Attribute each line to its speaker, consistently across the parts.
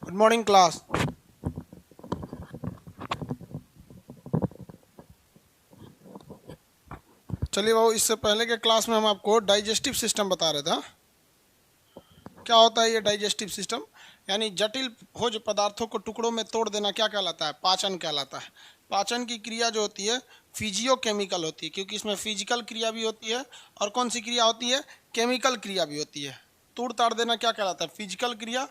Speaker 1: Good morning class. चलिए बाबू, इससे पहले के क्लास में हम आपको डाइजेस्टिव सिस्टम बता रहे थे। क्या होता है ये डाइजेस्टिव सिस्टम? यानी जटिल भोज्य पदार्थों को टुकड़ों में तोड़ देना क्या कहलाता है? पाचन कहलाता है। पाचन की क्रिया जो होती है फिजियोकेमिकल होती है, क्योंकि इसमें फिजिकल क्रिया भी होती है और कौन सी क्रिया होती है? केमिकल क्रिया भी होती है। तोड़ ताड़ देना क्या कहलाता है? फिजिकल क्रिया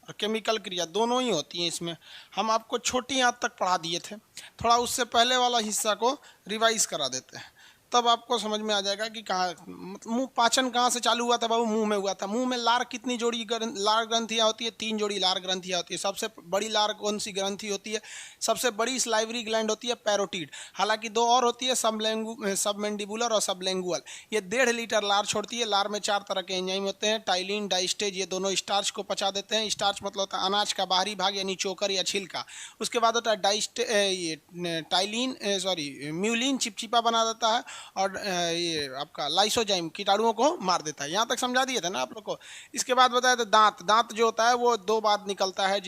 Speaker 1: और केमिकल क्रिया दोनों ही होती हैं इसमें। हम आपको छोटी आंत तक पढ़ा दिए थे, थोड़ा उससे पहले वाला हिस्सा को रिवाइज करा देते हैं, तब आपको समझ में आ जाएगा कि कहाँ मतलब मुंह पाचन कहाँ से चालू हुआ था बाबू? मुंह में हुआ था। मुंह में लार कितनी जोड़ी लार ग्रंथियाँ होती है? 3 जोड़ी लार ग्रंथियाँ होती है। सबसे बड़ी लार कौन सी ग्रंथि होती है? सबसे बड़ी स्लाइवरी ग्लैंड होती है पैरोटिड। हालांकि 2 और होती है, सबमेंडिबुलर और सबलेंगुअल। ये 1.5 लीटर लार छोड़ती है। लार में 4 तरह के एंजाइम होते हैं, टाइलिन, डाइस्टेज। ये दोनों स्टार्च को पचा देते हैं। स्टार्च मतलब होता है अनाज का बाहरी भाग यानी चोकर या छिलका। उसके बाद होता है टाइलिन म्यूलिन चिपचिपा बना देता है, और ये आपका लाइसोजाइम कीटाणुओं को मार देता है। यहाँ तक समझा दिए थे ना आप लोग को। इसके बाद बताया था दांत। दांत जो होता है वो 2 बार निकलता है।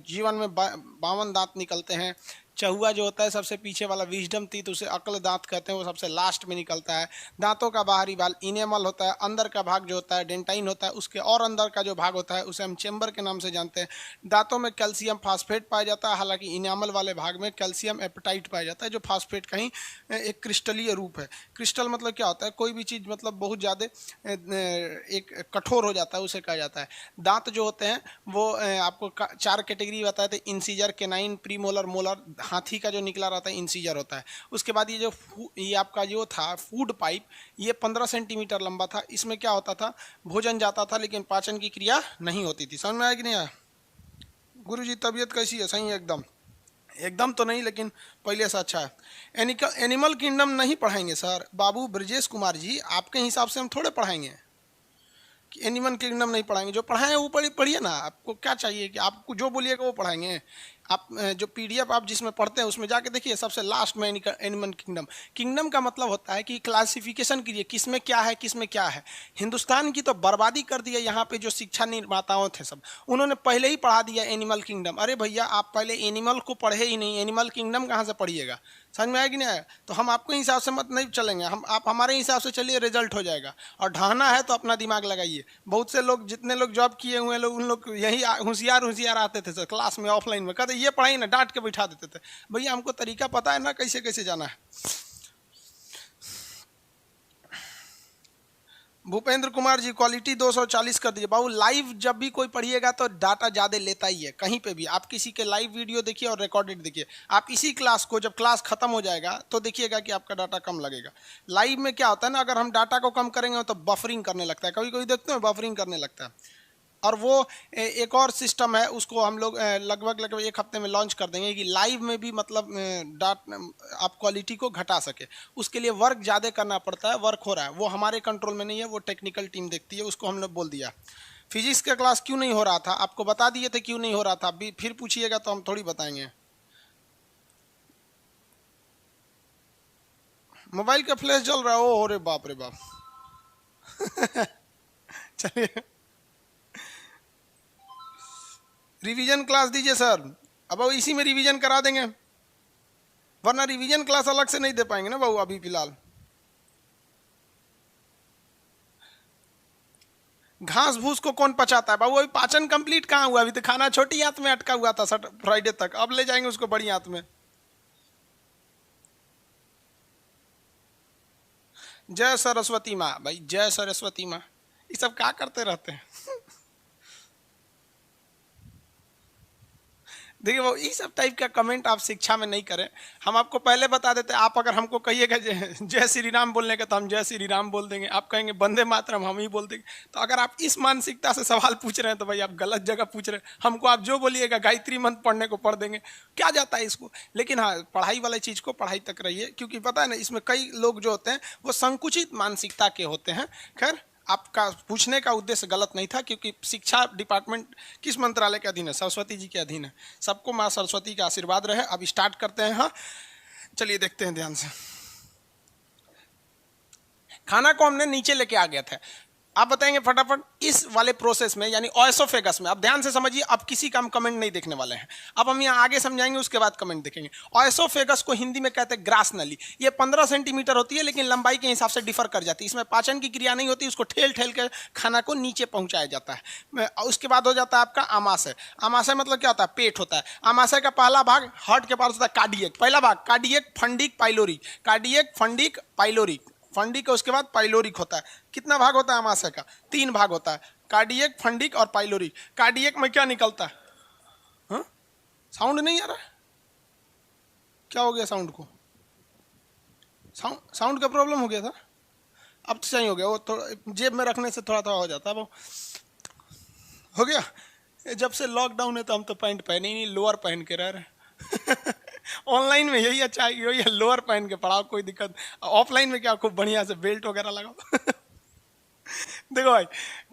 Speaker 1: जीवन में 52 दांत निकलते हैं। चहुआ जो होता है सबसे पीछे वाला विजडम टीथ, उसे अक्ल दांत कहते हैं, वो सबसे लास्ट में निकलता है। दांतों का बाहरी भाग इनेमल होता है। अंदर का भाग जो होता है डेंटाइन होता है। उसके और अंदर का जो भाग होता है उसे हम चेम्बर के नाम से जानते हैं। दांतों में कैल्शियम फास्फेट पाया जाता है, हालांकि इनेमल वाले भाग में कैल्शियम एपेटाइट पाया जाता है, जो फास्फेट का ही एक क्रिस्टलीय रूप है। क्रिस्टल मतलब क्या होता है? कोई भी चीज़ मतलब बहुत ज़्यादा एक कठोर हो जाता है, उसे कहा जाता है। दांत जो होते हैं वो आपको 4 कैटेगरी बताए थे, इंसीजर, केनाइन, प्रीमोलर, मोलर। हाथी का जो निकला रहता है इंसीजर होता है। उसके बाद ये आपका जो था फूड पाइप, ये 15 सेंटीमीटर लंबा था। इसमें क्या होता था? भोजन जाता था लेकिन पाचन की क्रिया नहीं होती थी। समझ में आया कि नहीं आया? गुरुजी तबीयत कैसी है? सही है एकदम? एकदम तो नहीं, लेकिन पहले से अच्छा है। एनिमल किंगडम नहीं पढ़ाएंगे सर? बाबू ब्रजेश कुमार जी, आपके हिसाब से हम थोड़े पढ़ाएंगे कि एनिमल किंगडम नहीं पढ़ाएंगे। जो पढ़ाएं वो पढ़िए ना। आपको क्या चाहिए कि आपको जो बोलिएगा वो पढ़ाएंगे। आप जो पीडीएफ आप जिसमें पढ़ते हैं उसमें जाके देखिए, सबसे लास्ट में एनिमल किंगडम। किंगडम का मतलब होता है कि क्लासिफिकेशन कीजिए, किस में क्या है, किस में क्या है। हिंदुस्तान की तो बर्बादी कर दी है यहाँ पे जो शिक्षा निर्माताओं थे सब, उन्होंने पहले ही पढ़ा दिया एनिमल किंगडम। अरे भैया, आप पहले एनिमल को पढ़े ही नहीं, एनिमल किंगडम कहाँ से पढ़िएगा? समझ में आया कि नहीं आया? तो हम आपके हिसाब से मत नहीं चलेंगे, आप हमारे हिसाब से चलिए, रिजल्ट हो जाएगा। और ढाहना है तो अपना दिमाग लगाइए। बहुत से लोग, जितने लोग जॉब किए हुए लोग, उन लोग यही होशियार होशियार आते थे सर क्लास में, ऑफलाइन में कहते ये पढ़ाई ना, डांट के बैठा देते थे। भैया हमको तरीका पता है ना, कैसे कैसे जाना है। भूपेंद्र कुमार जी, क्वालिटी 240 कर दीजिए। बाबू लाइव जब भी कोई पढ़िएगा तो डाटा ज़्यादा लेता ही है। कहीं पे भी आप किसी के लाइव वीडियो देखिए और रिकॉर्डेड देखिए। आप इसी क्लास को जब क्लास खत्म हो जाएगा तो देखिएगा कि आपका डाटा कम लगेगा। लाइव में क्या होता है ना, अगर हम डाटा को कम करेंगे तो बफरिंग करने लगता है। कभी कभी देखते हैं बफरिंग करने लगता है। और वो एक और सिस्टम है, उसको हम लोग लगभग लगभग 1 हफ्ते में लॉन्च कर देंगे कि लाइव में भी मतलब डाट आप क्वालिटी को घटा सके। उसके लिए वर्क ज़्यादा करना पड़ता है, वर्क हो रहा है, वो हमारे कंट्रोल में नहीं है, वो टेक्निकल टीम देखती है, उसको हमने बोल दिया। फिजिक्स का क्लास क्यों नहीं हो रहा था? आपको बता दिए थे क्यों नहीं हो रहा था। अभी फिर पूछिएगा तो हम थोड़ी बताएंगे। मोबाइल का फ्लैश जल रहा है? ओ रे बाप रे बाप। चलिए, रिवीजन क्लास दीजिए सर। अब इसी में रिवीजन करा देंगे, वरना रिवीजन क्लास अलग से नहीं दे पाएंगे ना बाबू अभी फिलहाल। घास भूस को कौन पचाता है बाबू? अभी पाचन कंप्लीट कहाँ हुआ? अभी तो खाना छोटी आंत में अटका हुआ था फ्राइडे तक, अब ले जाएंगे उसको बड़ी आंत में। जय सरस्वती माँ भाई, जय सरस्वती माँ। ये सब क्या करते रहते हैं? देखिए वो ये सब टाइप का कमेंट आप शिक्षा में नहीं करें। हम आपको पहले बता देते, आप अगर हमको कहिएगा जय श्री राम बोलने का तो हम जय श्री राम बोल देंगे। आप कहेंगे वंदे मातरम, हम ही बोल देंगे। तो अगर आप इस मानसिकता से सवाल पूछ रहे हैं तो भाई आप गलत जगह पूछ रहे हैं। हमको आप जो बोलिएगा गायत्री मंत्र पढ़ने को पढ़ देंगे, क्या जाता है इसको। लेकिन हाँ, पढ़ाई वाली चीज़ को पढ़ाई तक रहिए, क्योंकि पता है ना इसमें कई लोग जो होते हैं वो संकुचित मानसिकता के होते हैं। खैर, आपका पूछने का उद्देश्य गलत नहीं था, क्योंकि शिक्षा डिपार्टमेंट किस मंत्रालय के अधीन है? सरस्वती जी के अधीन है। सबको माँ सरस्वती का आशीर्वाद रहे। अब स्टार्ट करते हैं। हाँ चलिए देखते हैं ध्यान से। खाना को हमने नीचे लेके आ गया था। आप बताएंगे फटाफट इस वाले प्रोसेस में यानी ओएसोफेगस में। अब ध्यान से समझिए, अब किसी का हम कमेंट नहीं देखने वाले हैं, अब हम यहाँ आगे समझाएंगे उसके बाद कमेंट देखेंगे। ओएसोफेगस को हिंदी में कहते हैं ग्रास नली। ये 15 सेंटीमीटर होती है लेकिन लंबाई के हिसाब से डिफर कर जाती है। इसमें पाचन की क्रिया नहीं होती, उसको ठेल ठेल के खाना को नीचे पहुंचाया जाता है। उसके बाद हो जाता है आपका आमाशय। आमाशय मतलब क्या होता है? पेट होता है। आमाशय का पहला भाग हार्ट के पास होता है कार्डियक। पहला भाग cardiac, fundic, pyloric. Cardiac, fundic, pyloric. Fundic के उसके बाद पाइलोरिक होता है। कितना भाग होता है आमाशय का? 3 भाग होता है, कार्डियक, फंडिक और पाइलोरिक। कार्डियक में क्या निकलता है? हाँ, साउंड नहीं आ रहा? क्या हो गया साउंड को? साउंड का प्रॉब्लम हो गया था? अब तो सही हो गया। वो थोड़ा जेब में रखने से थोड़ा थोड़ा हो जाता है। वो हो गया। जब से लॉकडाउन है तो हम तो पैंट पहने ही नहीं, लोअर पहन के रह रहे ऑनलाइन में यही अच्छा है, यही है, लोअर पहन के पढ़ाओ, कोई दिक्कत। ऑफलाइन में क्या खूब बढ़िया से बेल्ट वगैरह लगाओ देखो भाई,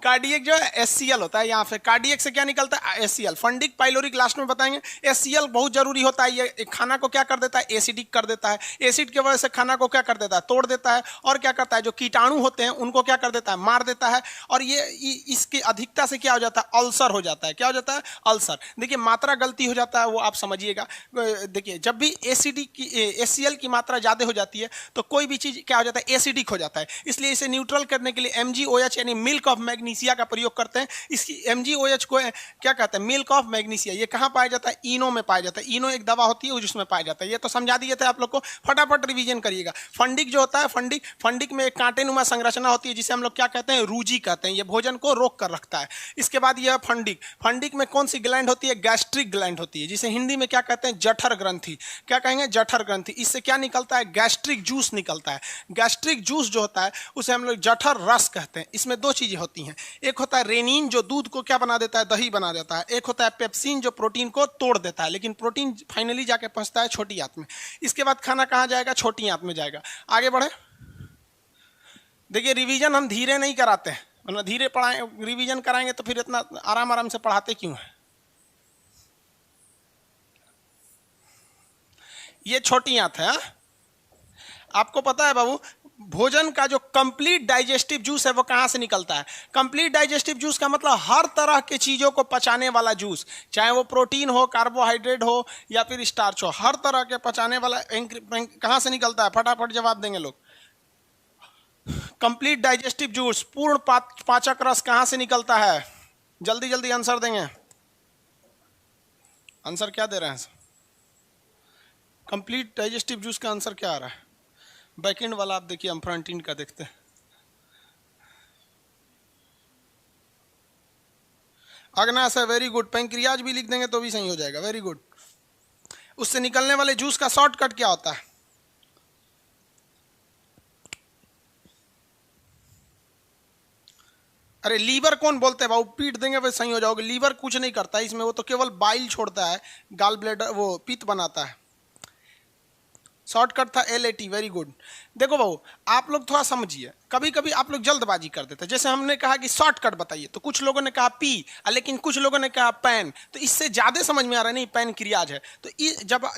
Speaker 1: कार्डियक जो है एससीएल होता है यहाँ पे। कार्डियक से क्या निकलता है? एससीएल। फंडिक, पाइलोरिक लास्ट में बताएंगे। एससीएल बहुत जरूरी होता है, ये खाना को क्या कर देता है? एसिडिक कर देता है। एसिड की वजह से खाना को क्या कर देता है? तोड़ देता है। और क्या करता है? जो कीटाणु होते हैं उनको क्या कर देता है? मार देता है। और ये इसकी अधिकता से क्या हो जाता है? अल्सर हो जाता है। क्या हो जाता है? अल्सर। देखिए मात्रा गलती हो जाता है वो आप समझिएगा। देखिए जब भी एसिडिक की एससीएल की मात्रा ज्यादा हो जाती है तो कोई भी चीज क्या हो जाता है? एसिडिक हो जाता है। इसलिए इसे न्यूट्रल करने के लिए MgOH यानी मिल्क ऑफ मैग्नीशिया का प्रयोग करते हैं। इसकी MgOH को क्या कहते हैं? Milk of magnesia. ये कहां पाया जाता है? इनो में पाया जाता है। इनो एक दवा होती है जिसमें पाया जाता है। ये तो समझा दिए थे आप लोग को, फटाफट रिवीजन करिएगा। फंडिक जो होता है, फंडिक में एक कांटेनुमा संरचना होती है जिसे हम लोग क्या कहते हैं? रूजी कहते हैं। ये भोजन को रोक कर रखता है। इसके बाद यह फंडिक में कौन सी ग्लैंड होती है? गैस्ट्रिक ग्लैंड होती है, जिसे हिंदी में क्या कहते हैं? जठर ग्रंथि। क्या कहेंगे? जठर ग्रंथि। इससे क्या निकलता है? गैस्ट्रिक जूस निकलता है। गैस्ट्रिक जूस जो होता है उसे हम लोग जठर रस कहते हैं। इसमें 2 चीजें होती हैं, एक होता है रेनिन जो दूध को क्या बना देता है? दही बना देता है। एक होता है पेप्सिन जो प्रोटीन को तोड़ देता है, लेकिन प्रोटीन फाइनली जाके पहुंचता है छोटी आंत में। इसके बाद खाना कहां जाएगा? छोटी आंत में जाएगा। आगे बढ़े। देखिए रिवीजन हम धीरे नहीं कराते हैं, मतलब धीरे पढ़ाएं, रिवीजन कराएंगे तो फिर इतना आराम आराम से पढ़ाते क्यों है? ये छोटी आंत है। आपको पता है बाबू, भोजन का जो कंप्लीट डाइजेस्टिव जूस है वो कहां से निकलता है? कंप्लीट डाइजेस्टिव जूस का मतलब हर तरह के चीजों को पचाने वाला जूस, चाहे वो प्रोटीन हो, कार्बोहाइड्रेट हो या फिर स्टार्च हो, हर तरह के पचाने वाला कहां से निकलता है? फटाफट जवाब देंगे लोग। कंप्लीट डाइजेस्टिव जूस, पूर्ण पाचक रस कहां से निकलता है? जल्दी जल्दी आंसर देंगे। आंसर क्या दे रहे हैं? कंप्लीट डाइजेस्टिव जूस का आंसर क्या आ रहा है? बैकेंड वाला आप देखिए, हम फ्रंट एंड का देखते हैं। अग्नाशय, वेरी गुड। पैंक्रियाज भी लिख देंगे तो भी सही हो जाएगा, वेरी गुड। उससे निकलने वाले जूस का शॉर्टकट क्या होता है? अरे लीवर कौन बोलते हैं बाबू? पीट देंगे वह सही हो जाओगे। लीवर कुछ नहीं करता है इसमें, वो तो केवल बाइल छोड़ता है, गाल ब्लैडर वो पित्त बनाता है। शॉर्टकट था LAT, वेरी गुड। देखो बाबू आप लोग थोड़ा समझिए, कभी कभी आप लोग जल्दबाजी कर देते हैं। जैसे हमने कहा कि शॉर्टकट बताइए तो कुछ लोगों ने कहा पी, लेकिन कुछ लोगों ने कहा पैन, तो इससे ज्यादा समझ में आ रहा है नहीं पैन क्रियाज है। तो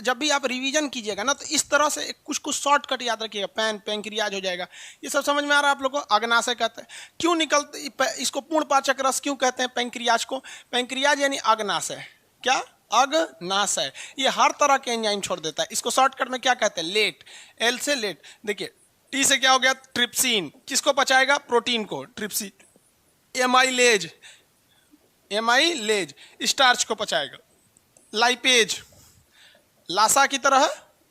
Speaker 1: जब भी आप रिवीजन कीजिएगा ना तो इस तरह से कुछ कुछ शॉर्टकट याद रखिएगा। पैन क्रियाज हो जाएगा। ये सब समझ में आ रहा है आप लोग को? अग्नाशय कहते हैं। क्यों निकलते इसको? पूर्ण पाचक रस क्यों कहते हैं पैंक्रियाज को? पैंक्रियाज यानी अग्नाशय। क्या? अग्नाशय। ये हर तरह के एंजाइम छोड़ देता है। इसको शॉर्टकट में क्या कहते हैं? लेट। एल से लेट। देखिए टी से क्या हो गया? ट्रिप्सिन। किसको पचाएगा? प्रोटीन को, ट्रिप्सिन। एमाइलेज स्टार्च को पचाएगा। लाइपेज लासा की तरह,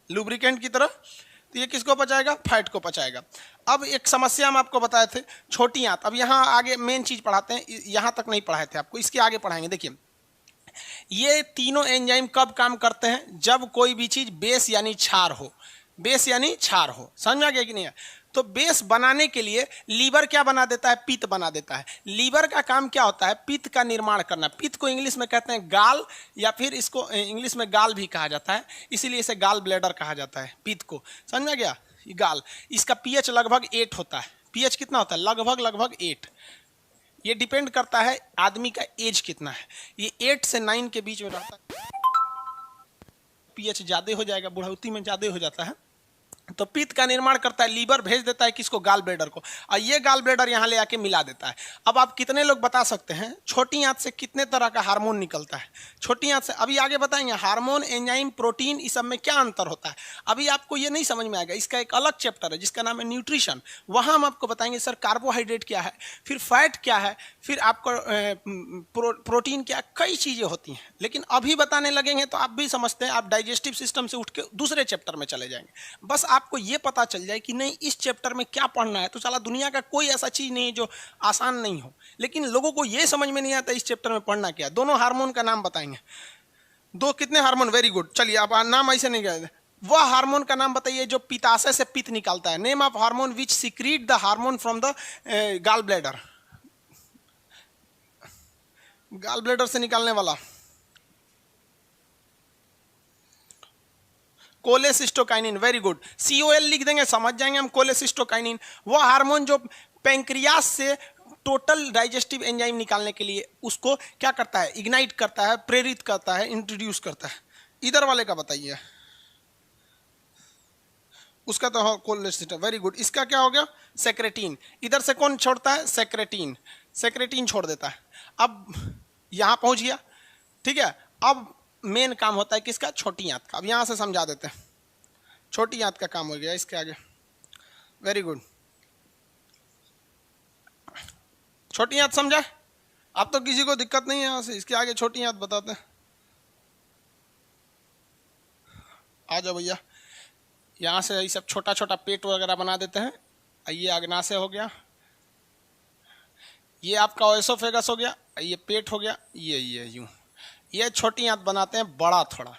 Speaker 1: लुब्रिकेंट की तरह, तो ये किसको पचाएगा? फैट को पचाएगा। अब एक समस्या हम आपको बताए थे, छोटी आंत। अब यहाँ आगे मेन चीज पढ़ाते हैं, यहाँ तक नहीं पढ़ाए थे आपको, इसके आगे पढ़ाएंगे। देखिए ये तीनों एंजाइम कब काम करते हैं? जब कोई भी चीज बेस यानी क्षार हो। बेस यानी क्षार हो, समझ में आ गया कि नहीं? तो बेस बनाने के लिए लीवर क्या बना देता है? पित्त बना देता है। लीवर का काम क्या होता है? पित्त का निर्माण करना। पित्त को इंग्लिश में कहते हैं गाल, या फिर इसको इंग्लिश में गाल भी कहा जाता है, इसीलिए इसे गाल ब्लैडर कहा जाता है पित्त को। समझ में आ गया? गाल। इसका pH लगभग 8 होता है। pH कितना होता है? लगभग 8। ये डिपेंड करता है आदमी का एज कितना है। ये 8 से 9 के बीच में रहता है। pH ज्यादा हो जाएगा, बुढ़ौती में ज्यादा हो जाता है। तो पित्त का निर्माण करता है, लीवर भेज देता है किसको, गाल ब्लैडर को, और ये गाल ब्लैडर यहाँ ले आके मिला देता है। अब आप कितने लोग बता सकते हैं छोटी आंत से कितने तरह का हार्मोन निकलता है? छोटी आंत से अभी आगे बताएंगे हार्मोन, एंजाइम, प्रोटीन, इस सब में क्या अंतर होता है। अभी आपको ये नहीं समझ में आएगा, इसका एक अलग चैप्टर है जिसका नाम है न्यूट्रिशन। वहाँ हम आपको बताएंगे सर कार्बोहाइड्रेट क्या है, फिर फैट क्या है, फिर आपको प्रोटीन क्या, कई चीज़ें होती हैं। लेकिन अभी बताने लगेंगे तो आप भी समझते हैं, आप डाइजेस्टिव सिस्टम से उठ के दूसरे चैप्टर में चले जाएंगे। बस आपको ये पता चल जाए कि नहीं इस चैप्टर में क्या पढ़ना है, तो चला दुनिया का कोई ऐसा चीज़ नहीं है जो आसान नहीं हो। लेकिन लोगों को ये समझ में नहीं आता इस चैप्टर में पढ़ना क्या। दोनों हार्मोन का नाम बताएंगे। दो कितने हार्मोन, वेरी गुड, चलिए आप नाम ऐसे नहीं कहते, वह हार्मोन का नाम बताइए जो पित्ताशय से पित्त निकालता है। Name of hormone which secret the hormone from the gall bladder, gall bladder से निकालने वाला। कोलेसिस्टोकाइनिन, वेरी गुड, COL लिख देंगे, समझ जाएंगे हम। कोलेसिस्टोकाइनिन वो हार्मोन जो पैंक्रियास से टोटल डाइजेस्टिव एंजाइम निकालने के लिए उसको क्या करता है, इग्नाइट करता है, प्रेरित करता है, इंट्रोड्यूस करता है। इधर वाले का बताइए, उसका तो कोलेसिस्टो, वेरी गुड। इसका क्या हो गया, सेक्रेटिन। इधर से कौन छोड़ता है, सेक्रेटिन, सेक्रेटिन छोड़ देता है। अब यहां पहुंच गया, ठीक है। अब मेन काम होता है किसका, छोटी आंत का। अब यहां से समझा देते हैं, छोटी आंत का काम हो गया इसके आगे, वेरी गुड। छोटी आंत समझा, अब तो किसी को दिक्कत नहीं है यहां से, इसके आगे छोटी आंत बताते हैं। आ जाओ भैया, यहाँ से ये सब छोटा छोटा पेट वगैरह बना देते हैं। ये अग्नाशय हो गया, ये आपका ओएसोफेगस हो गया, ये पेट हो गया, ये यूं। ये छोटी आंत बनाते हैं बड़ा थोड़ा,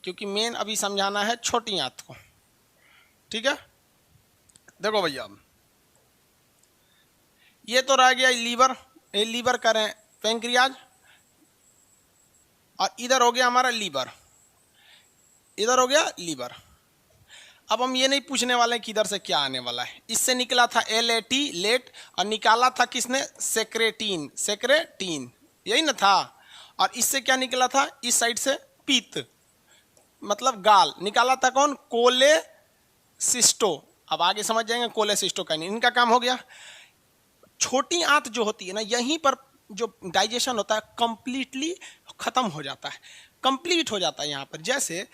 Speaker 1: क्योंकि मेन अभी समझाना है छोटी आंत को, ठीक है। देखो भैया, ये तो रह गया लीवर, ये लीवर करें पैंक्रियाज, और इधर हो गया हमारा लीवर, इधर हो गया लीवर। अब हम ये नहीं पूछने वाले कि इधर से क्या आने वाला है। इससे निकला था LAT, लेट, और निकाला था किसने, सेक्रेटिन, सेक्रेटिन, यही ना था। और इससे क्या निकला था, इस साइड से पित्त, मतलब गाल, निकाला था कौन, कोलेसिस्टो। अब आगे समझ जाएंगे, कोलेसिस्टोकाइनिन, इनका काम हो गया। छोटी आंत जो होती है ना, यहीं पर जो डाइजेशन होता है कंप्लीटली खत्म हो जाता है, कंप्लीट हो जाता है यहाँ पर। जैसे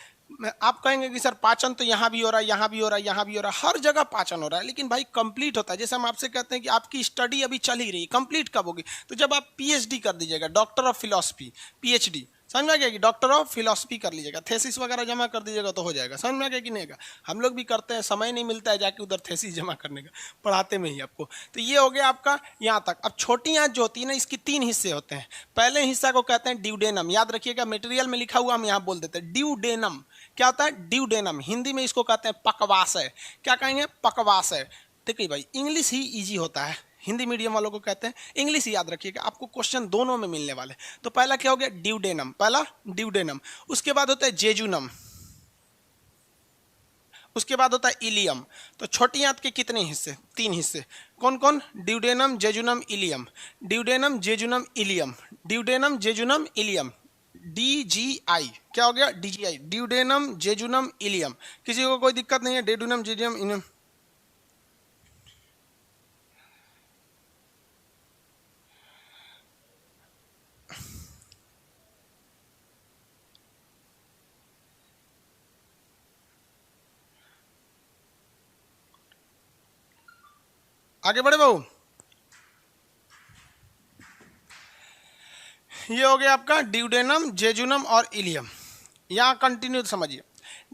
Speaker 1: आप कहेंगे कि सर पाचन तो यहाँ भी हो रहा है, यहाँ भी हो रहा है, यहाँ भी हो रहा है, हर जगह पाचन हो रहा है, लेकिन भाई कंप्लीट होता है। जैसे हम आपसे कहते हैं कि आपकी स्टडी अभी चल ही रही है, कंप्लीट कब होगी, तो जब आप PhD कर दीजिएगा, डॉक्टर ऑफ फिलॉसफी, PhD, समझ में आ गया कि डॉक्टर ऑफ फिलॉसफी कर लीजिएगा, थेसिस वगैरह जमा कर दीजिएगा तो हो जाएगा। समझ में आ गया कि नहीं? हम लोग भी करते हैं, समय नहीं मिलता है जाके उधर थेसिस जमा करने का, पढ़ाते में ही आपको। तो ये हो गया आपका यहाँ तक। अब छोटी आंत जो होती है ना, इसकी 3 हिस्से होते हैं। पहले हिस्सा को कहते हैं ड्यूडेनम, याद रखिएगा, मटेरियल में लिखा हुआ हम यहाँ बोल देते हैं ड्यूडेनम। क्या होता है, ड्यूडेनम, हिंदी में इसको कहते हैं पकवासय। क्या कहेंगे, पकवासय। देखिए भाई, इंग्लिश ही ईजी होता है, हिंदी मीडियम वालों को कहते हैं, इंग्लिश याद रखिएगा, आपको क्वेश्चन दोनों में मिलने वाले। तो पहला क्या हो गया, ड्यूडेनम, पहला ड्यूडेनम। उसके बाद होता है जेजुनम, उसके बाद होता है इलियम। तो छोटी आंत के कितने हिस्से, 3 हिस्से, कौन कौन, duodenum, jejunum, ileum, duodenum, jejunum, ileum, duodenum, jejunum, ileum, DGI। क्या हो गया, DGI, ड्यूडेनम, जेजुनम, इलियम। किसी को कोई दिक्कत नहीं है, ड्यूडेनम, जेजुनम, इलियम। आगे बढ़े बाबू, ये हो गया आपका ड्यूडेनम, जेजुनम और इलियम। यहाँ कंटिन्यू समझिए,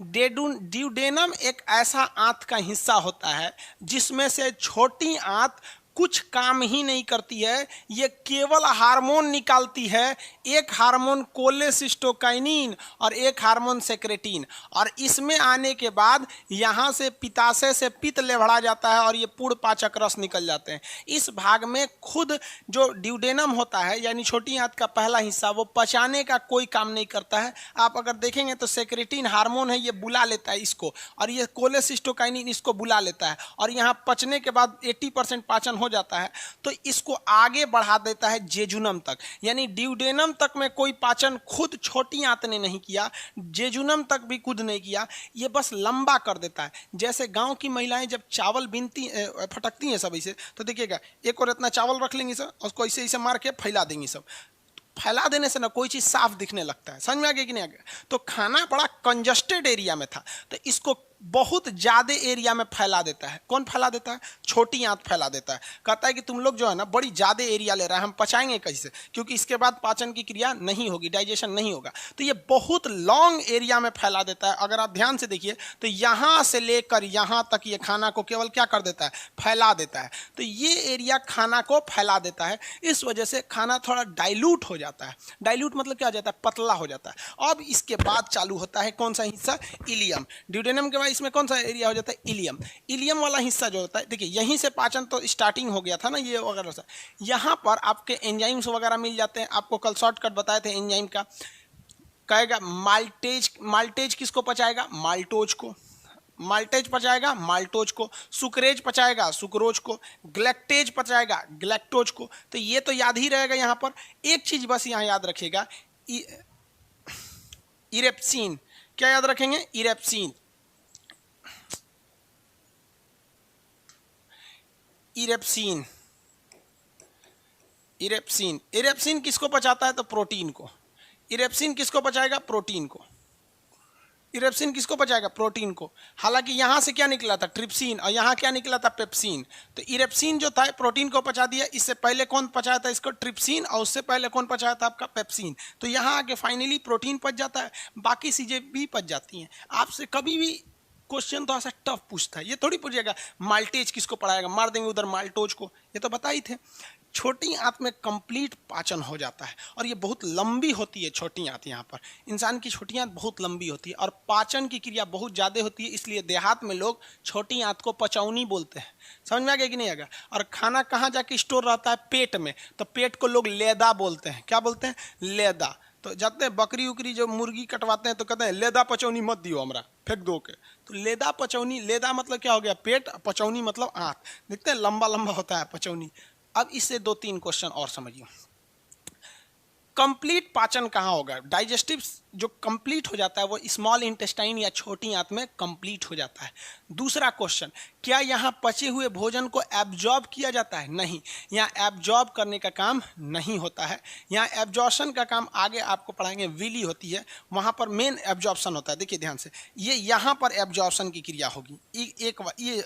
Speaker 1: ड्यूडेनम एक ऐसा आंत का हिस्सा होता है जिसमें से छोटी आंत कुछ काम ही नहीं करती है, ये केवल हार्मोन निकालती है। एक हार्मोन कोलेसिस्टोकाइनिन और एक हार्मोन सेक्रेटिन, और इसमें आने के बाद यहाँ से पित्ताशय से पित्त लेवड़ा जाता है और ये पूर्ण पाचक रस निकल जाते हैं। इस भाग में खुद जो ड्यूडेनम होता है, यानी छोटी आंत का पहला हिस्सा, वो पचाने का कोई काम नहीं करता है। आप अगर देखेंगे तो सेक्रेटिन हार्मोन है, ये बुला लेता है इसको, और ये कोलेसिस्टोकाइनिन इसको बुला लेता है, और यहाँ पचने के बाद 80% पाचन हो जाता है तो इसको आगे बढ़ा देता है जेजुनम तक, यानी ड्यूडेनम तक में कोई पाचन खुद छोटी आंत ने नहीं किया, जेजुनम तक भी खुद नहीं किया, ये बस लंबा कर देता है। जैसे गांव की महिलाएं जब चावल बीनती फटकती हैं सब ऐसे, तो देखिएगा एक और इतना चावल रख लेंगी सब, उसको ऐसे ऐसे मार के फैला देंगी सब। फैला देने से ना कोई चीज़ साफ दिखने लगता है, समझ में आ गया कि नहीं आ गया। तो खाना बड़ा कंजस्टेड एरिया में था, तो इसको बहुत ज़्यादा एरिया में फैला देता है। कौन फैला देता है? छोटी आंत फैला देता है। कहता है कि तुम लोग जो है ना बड़ी ज़्यादा एरिया ले रहा है, हम पचाएंगे कैसे, क्योंकि इसके बाद पाचन की क्रिया नहीं होगी, डाइजेशन नहीं होगा। तो ये बहुत लॉन्ग एरिया में फैला देता है। अगर आप ध्यान से देखिए तो यहाँ से लेकर यहाँ तक ये खाना को केवल क्या कर देता है? फैला देता है। तो ये एरिया खाना को फैला देता है, इस वजह से खाना थोड़ा डाइल्यूट हो जाता है। डाइल्यूट मतलब क्या हो जाता है? पतला हो जाता है। अब इसके बाद चालू होता है कौन सा हिस्सा? इलियम। ड्यूडेनम के बाद इसमें कौन सा एरिया हो जाता है? इलियम। इलियम वाला हिस्सा जो होता है, देखिए यहीं से पाचन तो स्टार्टिंग हो गया था ना, ये वगैरह सा। यहाँ पर आपके एंजाइम्स वगैरह मिल जाते हैं। आपको कल शॉर्टकट बताए थे एंजाइम का। कहेगा माल्टेज, माल्टेज किसको पचाएगा? माल्टोज को। माल्टेज पचाएगा माल्टोज को। सुक्रेज पचाएगा सुक्रोज को। ग्लैक्टेज पचाएगा ग्लैक्टोज को। तो ये तो याद ही रहेगा। यहाँ पर एक चीज बस यहाँ याद रखिएगा, इरेप्सिन। क्या याद रखेंगे? इरेप्सिन। Erepsin, erepsin. इरेप्सिन किसको पचाता है? तो प्रोटीन को। इरेप्सिन किसको पचाएगा? प्रोटीन को। इरेप्सिन किसको पचाएगा? प्रोटीन को। हालांकि यहाँ से क्या निकला था? ट्रिप्सिन, और यहाँ क्या निकला था? पेप्सिन। तो इरेप्सिन जो था प्रोटीन को पचा दिया। इससे पहले कौन पचाया था इसको? ट्रिप्सिन। और उससे पहले कौन पचाया था? आपका पेप्सिन। तो यहाँ आके फाइनली प्रोटीन पच जाता है, बाकी चीजें भी पच जाती हैं। आपसे कभी भी क्वेश्चन तो ऐसा टफ पूछता है, ये थोड़ी पूछेगा माल्टेज किसको पढ़ाएगा, मार देंगे उधर माल्टोज को, ये तो बता ही थे। छोटी आंत में कंप्लीट पाचन हो जाता है, और ये बहुत लंबी होती है छोटी आंत। यहाँ पर इंसान की छोटी आंत बहुत लंबी होती है और पाचन की क्रिया बहुत ज़्यादा होती है, इसलिए देहात में लोग छोटी आंत को पचौनी बोलते हैं। समझ में आ गया कि नहीं आएगा? और खाना कहाँ जाके स्टोर रहता है? पेट में। तो पेट को लोग लेदा बोलते हैं। क्या बोलते हैं? लेदा। तो जाते हैं बकरी उकरी जो मुर्गी कटवाते हैं तो कहते हैं लेदा पचौनी मत दियो हमरा, फेंक दो के। तो लेदा पचौनी, लेदा मतलब क्या हो गया? पेट, पचौनी मतलब आंत। देखते हैं लंबा लंबा होता है पचौनी। अब इससे 2-3 क्वेश्चन और समझिए। कंप्लीट पाचन कहाँ होगा? डाइजेस्टिव जो कंप्लीट हो जाता है वो स्मॉल इंटेस्टाइन या छोटी आंत में कंप्लीट हो जाता है। दूसरा क्वेश्चन, क्या यहाँ पचे हुए भोजन को एब्जॉर्ब किया जाता है? नहीं, यहाँ एब्जॉर्ब करने का काम नहीं होता है। यहाँ एब्जॉर्प्शन का काम आगे आपको पढ़ाएंगे, विली होती है, वहाँ पर मेन एब्जॉर्प्शन होता है। देखिए ध्यान से, ये यहाँ पर एब्जॉर्प्शन की क्रिया होगी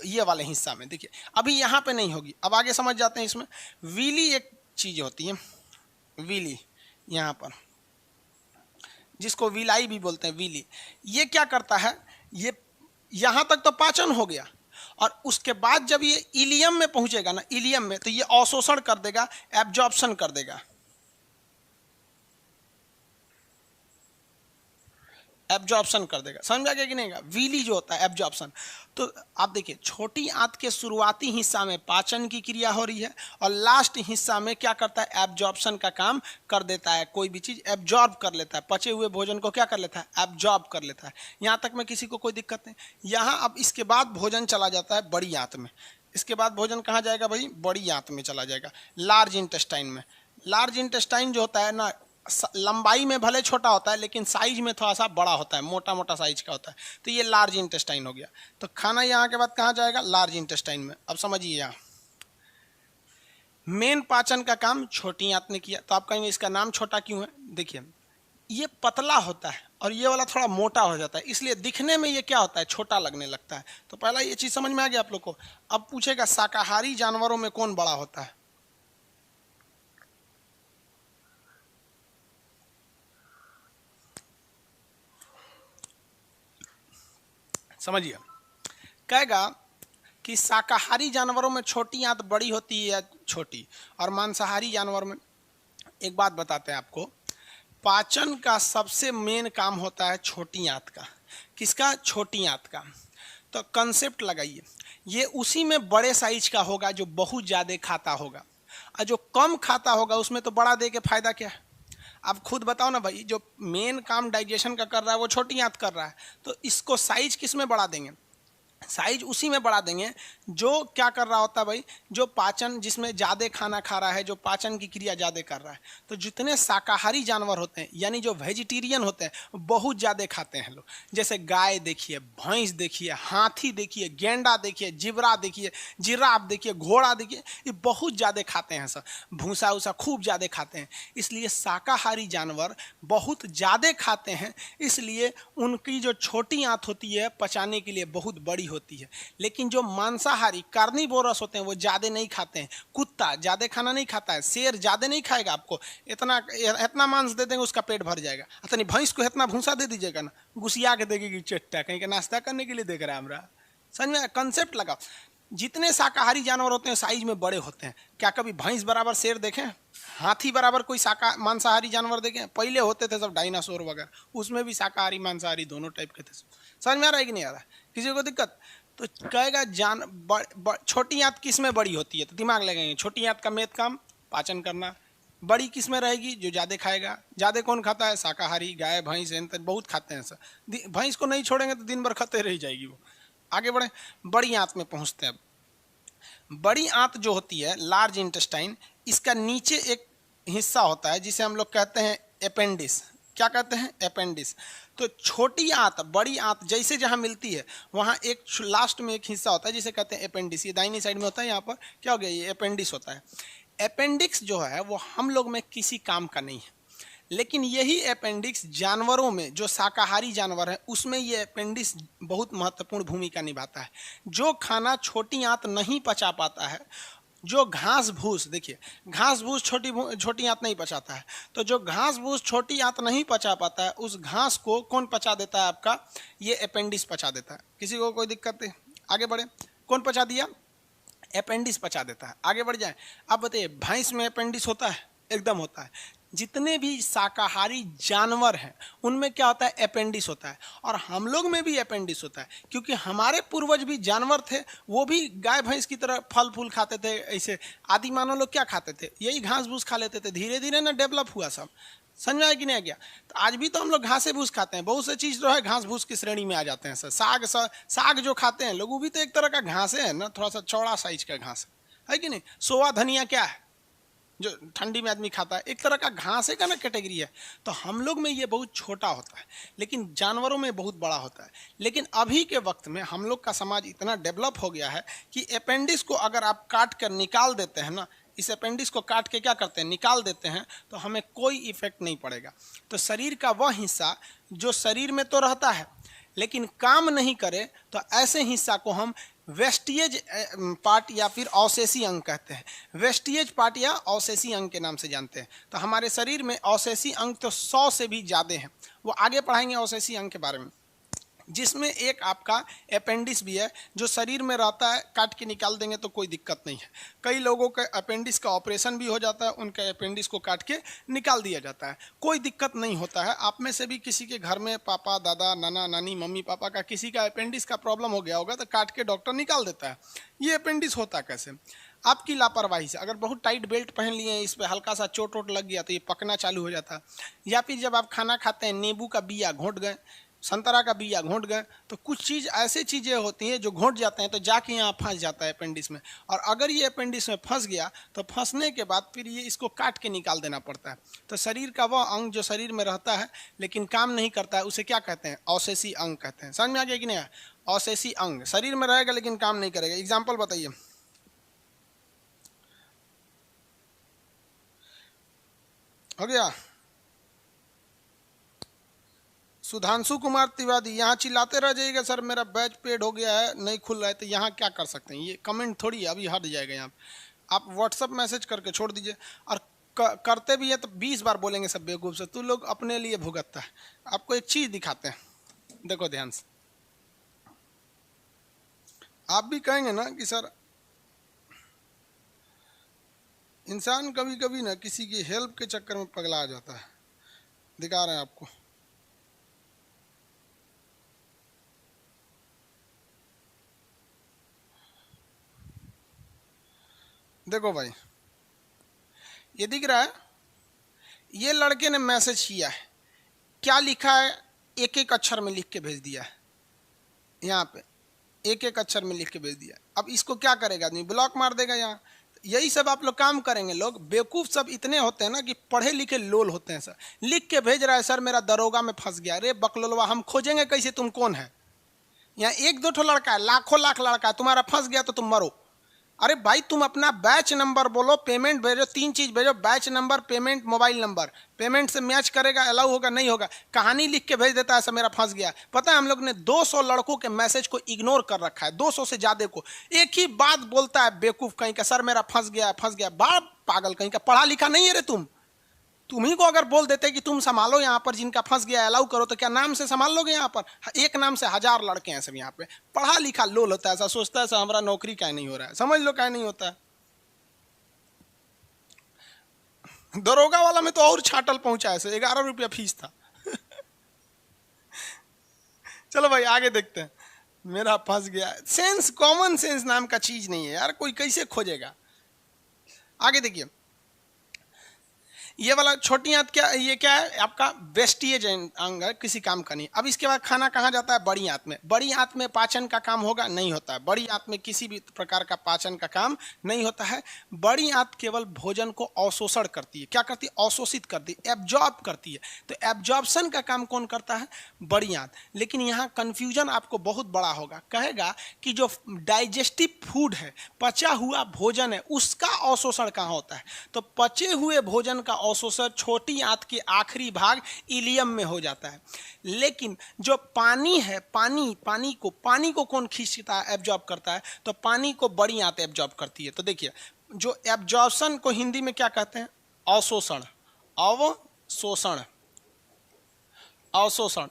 Speaker 1: ये वाले हिस्सा में। देखिए अभी यहाँ पे नहीं होगी, अब आगे समझ जाते हैं। इसमें विली एक चीज होती है, विली यहाँ पर, जिसको विलाई भी बोलते हैं, विली। ये क्या करता है? ये यहां तक तो पाचन हो गया, और उसके बाद जब ये इलियम में पहुंचेगा ना, इलियम में, तो ये अवशोषण कर देगा, एब्जॉर्प्शन कर देगा। एब्जॉर्प्शन कर देगा। समझ आ गया कि नहीं? विली जो होता है एब्जॉर्प्शन। तो आप देखिए छोटी आंत के शुरुआती हिस्सा में पाचन की क्रिया हो रही है, और लास्ट हिस्सा में क्या करता है? एब्जॉर्प्शन का काम कर देता है। कोई भी चीज एब्जॉर्ब कर लेता है, पचे हुए भोजन को क्या कर लेता है? एब्जॉर्ब कर लेता है। यहाँ तक में किसी को कोई दिक्कत नहीं। यहाँ अब इसके बाद भोजन चला जाता है बड़ी आंत में। इसके बाद भोजन कहाँ जाएगा भाई? बड़ी आंत में चला जाएगा, लार्ज इंटेस्टाइन में। लार्ज इंटेस्टाइन जो होता है ना, लंबाई में भले छोटा होता है लेकिन साइज में थोड़ा सा बड़ा होता है, मोटा मोटा साइज का होता है। तो ये लार्ज इंटेस्टाइन हो गया। तो खाना यहाँ के बाद कहाँ जाएगा? लार्ज इंटेस्टाइन में। अब समझिए, यहाँ मेन पाचन का काम छोटी आंत ने किया। तो आप कहेंगे इसका नाम छोटा क्यों है? देखिए ये पतला होता है और ये वाला थोड़ा मोटा हो जाता है, इसलिए दिखने में ये क्या होता है? छोटा लगने लगता है। तो पहला ये चीज समझ में आ गया आप लोग को। अब पूछेगा शाकाहारी जानवरों में कौन बड़ा होता है? समझिए, कहेगा कि शाकाहारी जानवरों में छोटी आंत बड़ी होती है या छोटी, और मांसाहारी जानवर में। एक बात बताते हैं आपको, पाचन का सबसे मेन काम होता है छोटी आंत का। किसका? छोटी आंत का। तो कंसेप्ट लगाइए, ये उसी में बड़े साइज का होगा जो बहुत ज़्यादा खाता होगा, और जो कम खाता होगा उसमें तो बड़ा दे के फायदा क्या है? आप खुद बताओ ना भाई, जो मेन काम डाइजेशन का कर रहा है वो छोटी आंत कर रहा है, तो इसको साइज किस में बढ़ा देंगे? साइज उसी में बढ़ा देंगे जो क्या कर रहा होता है भाई, जो पाचन, जिसमें ज़्यादा खाना खा रहा है, जो पाचन की क्रिया ज़्यादा कर रहा है। तो जितने शाकाहारी जानवर होते हैं यानी जो वेजिटेरियन होते हैं बहुत ज़्यादा खाते हैं लोग। जैसे गाय देखिए, भैंस देखिए, हाथी देखिए, गेंडा देखिए, जिबरा देखिए, जिराफ देखिए, घोड़ा देखिए, ये बहुत ज़्यादा खाते हैं सब, भूसा उसा खूब ज़्यादा खाते हैं। इसलिए शाकाहारी जानवर बहुत ज़्यादा खाते हैं, इसलिए उनकी जो छोटी आंत होती है पचाने के लिए बहुत बड़ी होती है। लेकिन जो मांसाहारी कार्निवोरस होते हैं वो ज़्यादा नहीं खाते हैं। कुत्ता ज़्यादा खाना नहीं खाता है, शेर ज़्यादा नहीं खाएगा, आपको इतना मांस दे देंगे उसका पेट भर जाएगा। अतनी भैंस को इतना भूसा दे दीजिएगा ना, घुसिया के देगी चट्टा, कहीं का नाश्ता करने के लिए देख रहा है हमारा। समझ में कंसेप्ट लगा। जितने शाकाहारी जानवर होते हैं साइज में बड़े होते हैं। क्या कभी भैंस बराबर शेर देखें, हाथी बराबर कोई मांसाहारी जानवर देखें? पहले होते थे सब डायनासोर वगैरह, उसमें भी शाकाहारी मांसाहारी दोनों टाइप के थे। समझ में आ रहा है कि नहीं आ रहा? किसी को दिक्कत? तो कहेगा छोटी आंत किस में बड़ी होती है, तो दिमाग लगाएंगे छोटी आंत का मेद काम पाचन करना। बड़ी किस में रहेगी? जो ज़्यादा खाएगा। ज़्यादा कौन खाता है? शाकाहारी, गाय भैंस बहुत खाते हैं सर। भैंस को नहीं छोड़ेंगे तो दिन भर खाते रह जाएगी वो। आगे बढ़े, बड़ी आंत में पहुंचते हैं। बड़ी आंत जो होती है लार्ज इंटेस्टाइन, इसका नीचे एक हिस्सा होता है जिसे हम लोग कहते हैं अपेंडिस। क्या कहते हैं? अपेंडिस। तो छोटी आंत बड़ी आंत जैसे जहाँ मिलती है वहाँ एक लास्ट में एक हिस्सा होता है जिसे कहते हैं अपेंडिस। ये दाहिनी साइड में होता है, यहाँ पर क्या हो गया, ये अपेंडिस होता है। अपेंडिक्स जो है वो हम लोग में किसी काम का नहीं है, लेकिन यही अपेंडिक्स जानवरों में, जो शाकाहारी जानवर है उसमें ये अपेंडिक्स बहुत महत्वपूर्ण भूमिका निभाता है। जो खाना छोटी आंत नहीं पचा पाता है, जो घास भूस, देखिए घास भूस छोटी आंत नहीं पचाता है, तो जो घास भूस छोटी आंत नहीं पचा पाता है उस घास को कौन पचा देता है? आपका ये अपेंडिक्स पचा देता है। किसी को कोई दिक्कत नहीं? आगे बढ़े, कौन पचा दिया? अपेंडिक्स पचा देता है। आगे बढ़ जाए, अब बताइए भैंस में अपेंडिक्स होता है? एकदम होता है। जितने भी शाकाहारी जानवर हैं उनमें क्या होता है? अपेंडिक्स होता है। और हम लोग में भी अपेंडिक्स होता है, क्योंकि हमारे पूर्वज भी जानवर थे, वो भी गाय भैंस की तरह फल फूल खाते थे। ऐसे आदि मानव लोग क्या खाते थे? यही घास भूस खा लेते थे। धीरे धीरे ना डेवलप हुआ सब। समझ में आया कि नहीं आ गया? तो आज भी तो हम लोग घासे भूस खाते हैं। बहुत से चीज़ जो है घास भूस की श्रेणी में आ जाते हैं सर। साग जो खाते हैं लोग, वो भी तो एक तरह का घास है ना, थोड़ा सा चौड़ा साइज का घास है कि नहीं? सोआ धनिया क्या है जो ठंडी में आदमी खाता है? एक तरह का घास है का ना, कैटेगरी है। तो हम लोग में ये बहुत छोटा होता है, लेकिन जानवरों में बहुत बड़ा होता है। लेकिन अभी के वक्त में हम लोग का समाज इतना डेवलप हो गया है कि अपेंडिक्स को अगर आप काट कर निकाल देते हैं ना, इस अपेंडिक्स को काट के क्या करते हैं? निकाल देते हैं, तो हमें कोई इफेक्ट नहीं पड़ेगा। तो शरीर का वह हिस्सा जो शरीर में तो रहता है लेकिन काम नहीं करे, तो ऐसे हिस्सा को हम वेस्टिएज पार्ट या फिर अवशेषी अंग कहते हैं। वेस्टिएज पार्ट या अवशेषी अंग के नाम से जानते हैं। तो हमारे शरीर में अवशेषी अंग तो 100 से भी ज़्यादा हैं। वो आगे पढ़ाएंगे अवशेषी अंग के बारे में, जिसमें एक आपका अपेंडिक्स भी है जो शरीर में रहता है। काट के निकाल देंगे तो कोई दिक्कत नहीं है। कई लोगों के अपेंडिक्स का ऑपरेशन भी हो जाता है, उनके अपेंडिक्स को काट के निकाल दिया जाता है, कोई दिक्कत नहीं होता है। आप में से भी किसी के घर में पापा दादा नाना नानी मम्मी पापा का किसी का अपेंडिक्स का प्रॉब्लम हो गया होगा तो काट के डॉक्टर निकाल देता है। ये अपेंडिक्स होता कैसे? आपकी लापरवाही से। अगर बहुत टाइट बेल्ट पहन लिए हैं, इस पर हल्का सा चोट वोट लग गया तो ये पकना चालू हो जाता है। या फिर जब आप खाना खाते हैं नींबू का बिया घोंट गए, संतरा का बिया घोंट गए, तो कुछ चीज़ ऐसी चीज़ें होती हैं जो घोंट जाते हैं तो जाके यहाँ फंस जाता है अपेंडिक्स में। और अगर ये अपेंडिक्स में फंस गया तो फंसने के बाद फिर ये इसको काट के निकाल देना पड़ता है। तो शरीर का वह अंग जो शरीर में रहता है लेकिन काम नहीं करता है, उसे क्या कहते हैं? अवशेषी अंग कहते हैं। समझ में आ गया कि नहीं? अवशेषी अंग शरीर में रहेगा लेकिन काम नहीं करेगा। एग्जाम्पल बताइए। हो गया? सुधांशु कुमार तिवारी, यहाँ चिल्लाते रह जाइएगा सर मेरा बैच पेड हो गया है नहीं खुल रहा है। तो यहाँ क्या कर सकते हैं? ये कमेंट थोड़ी है, अभी हट जाएगा यहाँ। आप व्हाट्सअप मैसेज करके छोड़ दीजिए। और करते भी है तो 20 बार बोलेंगे सब बेवकूफ़ से, तू लोग अपने लिए भुगतता है। आपको एक चीज़ दिखाते हैं, देखो ध्यान से। आप भी कहेंगे ना कि सर इंसान कभी कभी ना किसी की हेल्प के चक्कर में पगला आ जाता है। दिखा रहे हैं आपको, देखो भाई ये दिख रहा है। ये लड़के ने मैसेज किया है, क्या लिखा है? एक एक अक्षर में लिख के भेज दिया है यहाँ पे। एक एक अक्षर में लिख के भेज दिया। अब इसको क्या करेगा आदमी, ब्लॉक मार देगा यहाँ। यही सब आप लोग काम करेंगे। लोग बेवकूफ़ सब इतने होते हैं ना कि पढ़े लिखे लोल होते हैं। सर लिख के भेज रहा है, सर मेरा दरोगा में फंस गया। अरे बकलोलवा, हम खोजेंगे कैसे तुम कौन है? यहाँ एक दो ठो लड़का है, लाखों लाख लड़का है, तुम्हारा फंस गया तो तुम मरो। अरे भाई तुम अपना बैच नंबर बोलो, पेमेंट भेजो, 3 चीज भेजो, batch number, payment, mobile number. Payment से मैच करेगा, अलाउ होगा, नहीं होगा। कहानी लिख के भेज देता है, ऐसा मेरा फंस गया। पता है हम लोग ने 200 लड़कों के मैसेज को इग्नोर कर रखा है, 200 से ज्यादा को। एक ही बात बोलता है बेवकूफ कहीं का, सर मेरा फंस गया फंस गया। बाप पागल कहीं का, पढ़ा लिखा नहीं है रे तुम ही को अगर बोल देते कि तुम संभालो यहाँ पर जिनका फंस गया अलाउ करो, तो क्या नाम से संभाल लोगे? यहाँ पर एक नाम से 1000 लड़के हैं सब यहाँ पे। पढ़ा लिखा लोल होता है, ऐसा सोचता है हमारा नौकरी क्या नहीं हो रहा है। समझ लो क्या नहीं होता है। दरोगा वाला में तो और छाटल पहुंचा है, 11 रुपया फीस था। चलो भाई आगे देखते हैं। मेरा फंस गया, सेंस, कॉमन सेंस नाम का चीज नहीं है यार, कोई कैसे खोजेगा? आगे देखिए, ये वाला छोटी आंत क्या, ये क्या है आपका वेस्टिएज अंग है, किसी काम का नहीं। अब इसके बाद खाना कहाँ जाता है? बड़ी आंत में। बड़ी आंत में पाचन का काम होगा? नहीं होता है। बड़ी आंत में किसी भी प्रकार का पाचन का काम नहीं होता है। बड़ी आंत केवल भोजन को अवशोषण करती है। क्या करती है? अवशोषित करती है, एब्जॉर्ब करती है। तो एब्जॉर्प्शन का काम कौन करता है? बड़ी आंत। लेकिन यहाँ कंफ्यूजन आपको बहुत बड़ा होगा। कहेगा कि जो डाइजेस्टिव फूड है, पचा हुआ भोजन है, उसका अवशोषण कहाँ होता है? तो पचे हुए भोजन का अवशोषण छोटी आंत के आखिरी भाग इलियम में हो जाता है। लेकिन जो पानी है, पानी को कौन खींचता है, एब्जॉर्ब करता है? तो पानी को बड़ी आंत एब्जॉर्ब करती है। तो देखिए, जो एब्जॉर्प्शन को हिंदी में क्या कहते हैं? अवशोषण। अवशोषण, अवशोषण,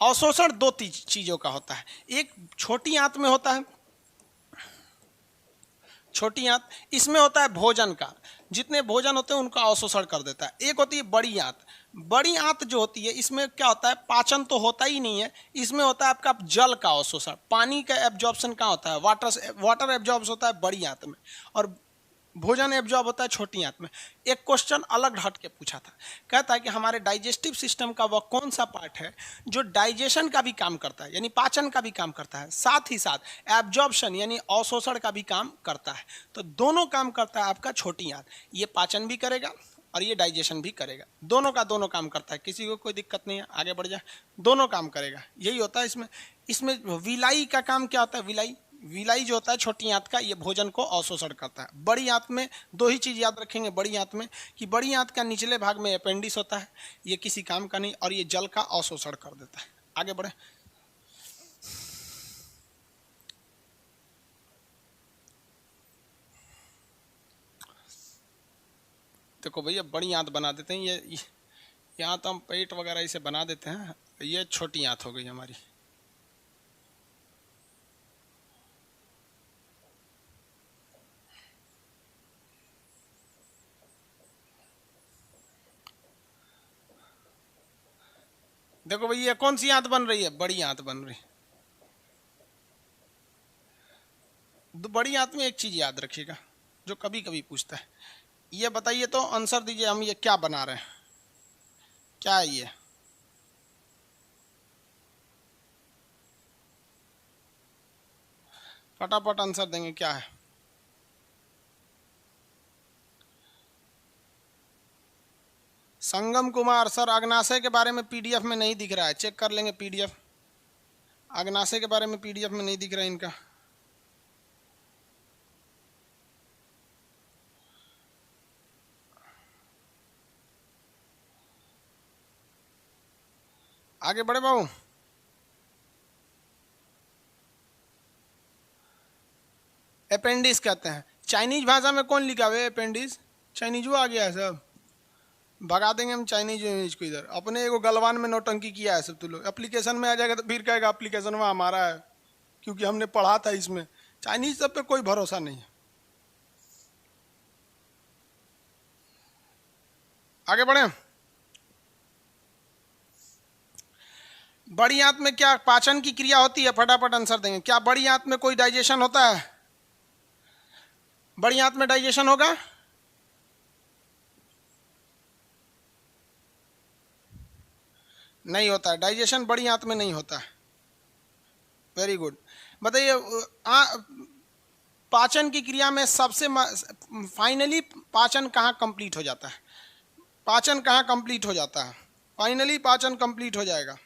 Speaker 1: अवशोषण दो चीजों का होता है। एक छोटी आंत में होता है, छोटी आंत, इसमें होता है भोजन का, जितने भोजन होते हैं उनका अवशोषण कर देता है। एक होती है बड़ी आंत। बड़ी आंत जो होती है, इसमें क्या होता है? पाचन तो होता ही नहीं है, इसमें होता है आपका जल का अवशोषण। पानी का एब्जॉर्प्शन कहाँ होता है? वाटर एब्जॉर्ब होता है बड़ी आंत में, और भोजन एब्जॉर्ब होता है छोटी आंत में। एक क्वेश्चन अलग हट के पूछा था, कहता है कि हमारे डाइजेस्टिव सिस्टम का वह कौन सा पार्ट है जो डाइजेशन का भी काम करता है, यानी पाचन का भी काम करता है, साथ ही साथ एब्जॉर्प्शन यानी अवशोषण का भी काम करता है। तो दोनों काम करता है आपका छोटी आंत। ये पाचन भी करेगा और ये डाइजेशन भी करेगा, दोनों का दोनों काम करता है। किसी को कोई दिक्कत नहीं है, आगे बढ़ जाए, दोनों काम करेगा, यही होता है इसमें। इसमें विलाई का काम क्या होता है? विलाई जो होता है छोटी आंत का, ये भोजन को अवशोषण करता है। बड़ी आंत में दो ही चीज याद रखेंगे बड़ी आंत में, कि बड़ी आंत का निचले भाग में अपेंडिक्स होता है, ये किसी काम का नहीं, और ये जल का अवशोषण कर देता है। आगे बढ़े, देखो भैया बड़ी आंत बना देते हैं। ये यहाँ तो हम पेट वगैरह इसे बना देते हैं, ये छोटी आंत हो गई हमारी। देखो भैया कौन सी आंत बन रही है? बड़ी आंत बन रही। बड़ी आंत में एक चीज याद रखिएगा जो कभी कभी पूछता है, ये बताइए तो आंसर दीजिए, हम ये क्या बना रहे हैं? क्या है ये? फटाफट आंसर देंगे, क्या है? संगम कुमार सर, अग्नाशय के बारे में पीडीएफ में नहीं दिख रहा है, चेक कर लेंगे पीडीएफ। अग्नाशय के बारे में पीडीएफ में नहीं दिख रहा है इनका। आगे बढ़े बाबू। अपेंडिक्स कहते हैं। चाइनीज भाषा में कौन लिखा हुआ है अपेंडिक्स? चाइनीज वो आ गया है सब, भगा देंगे हम चाइनीज इंग्लिश को इधर। अपने एगो गलवान में नौटंकी किया है सब। तो लोग एप्लीकेशन में आ जाएगा तो फिर कहेगा एप्लीकेशन में हमारा है, क्योंकि हमने पढ़ा था इसमें। चाइनीज सब पे कोई भरोसा नहीं है। आगे बढ़े। बड़ी आंत में क्या पाचन की क्रिया होती है? फटाफट आंसर देंगे। क्या बड़ी आंत में कोई डाइजेशन होता है? बड़ी आंत में डाइजेशन होगा? नहीं होता है, डाइजेशन बड़ी आंत में नहीं होता है। Very good. बताइए पाचन की क्रिया में सबसे फाइनली पाचन कहाँ कंप्लीट हो जाता है? पाचन कहाँ कंप्लीट हो जाता है? फाइनली पाचन कंप्लीट हो जाएगा।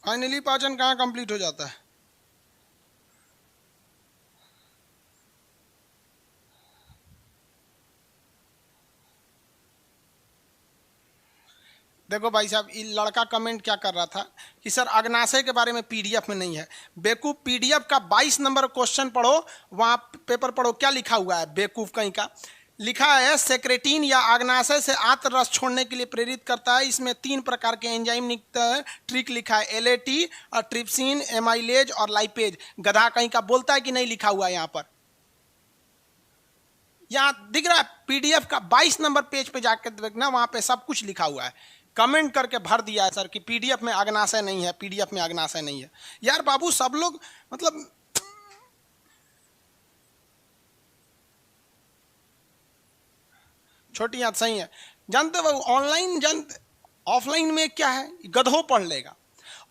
Speaker 1: फाइनली पाचन कहाँ कंप्लीट हो जाता है? देखो भाई साहब, ये लड़का कमेंट क्या कर रहा था कि सर अग्नाशय के बारे में पीडीएफ में नहीं है। बेवकूफ, पीडीएफ का 22 नंबर क्वेश्चन पढ़ो, वहां पेपर पढ़ो, क्या लिखा हुआ है बेवकूफ कहीं का। लिखा है सेक्रेटिन या अग्नाशय से आंत रस छोड़ने के लिए प्रेरित करता है। इसमें 3 प्रकार के एंजाइम निकलते हैं। ट्रिक लिखा है एलएटी और ट्रिप्सिन, एमाइलेज और लाइपेज। गधा कहीं का बोलता है कि नहीं लिखा हुआ है यहाँ पर? यहाँ दिख रहा है पीडीएफ का 22 नंबर पेज पे जाकर देखना, वहां पे सब कुछ लिखा हुआ है। कमेंट करके भर दिया है सर कि पीडीएफ में अग्नाशय नहीं है, पीडीएफ में अग्नाशय नहीं है। यार बाबू, सब लोग मतलब छोटी याद सही है। जानते बाबू, ऑनलाइन जानते, ऑफलाइन में क्या है, गधों पढ़ लेगा।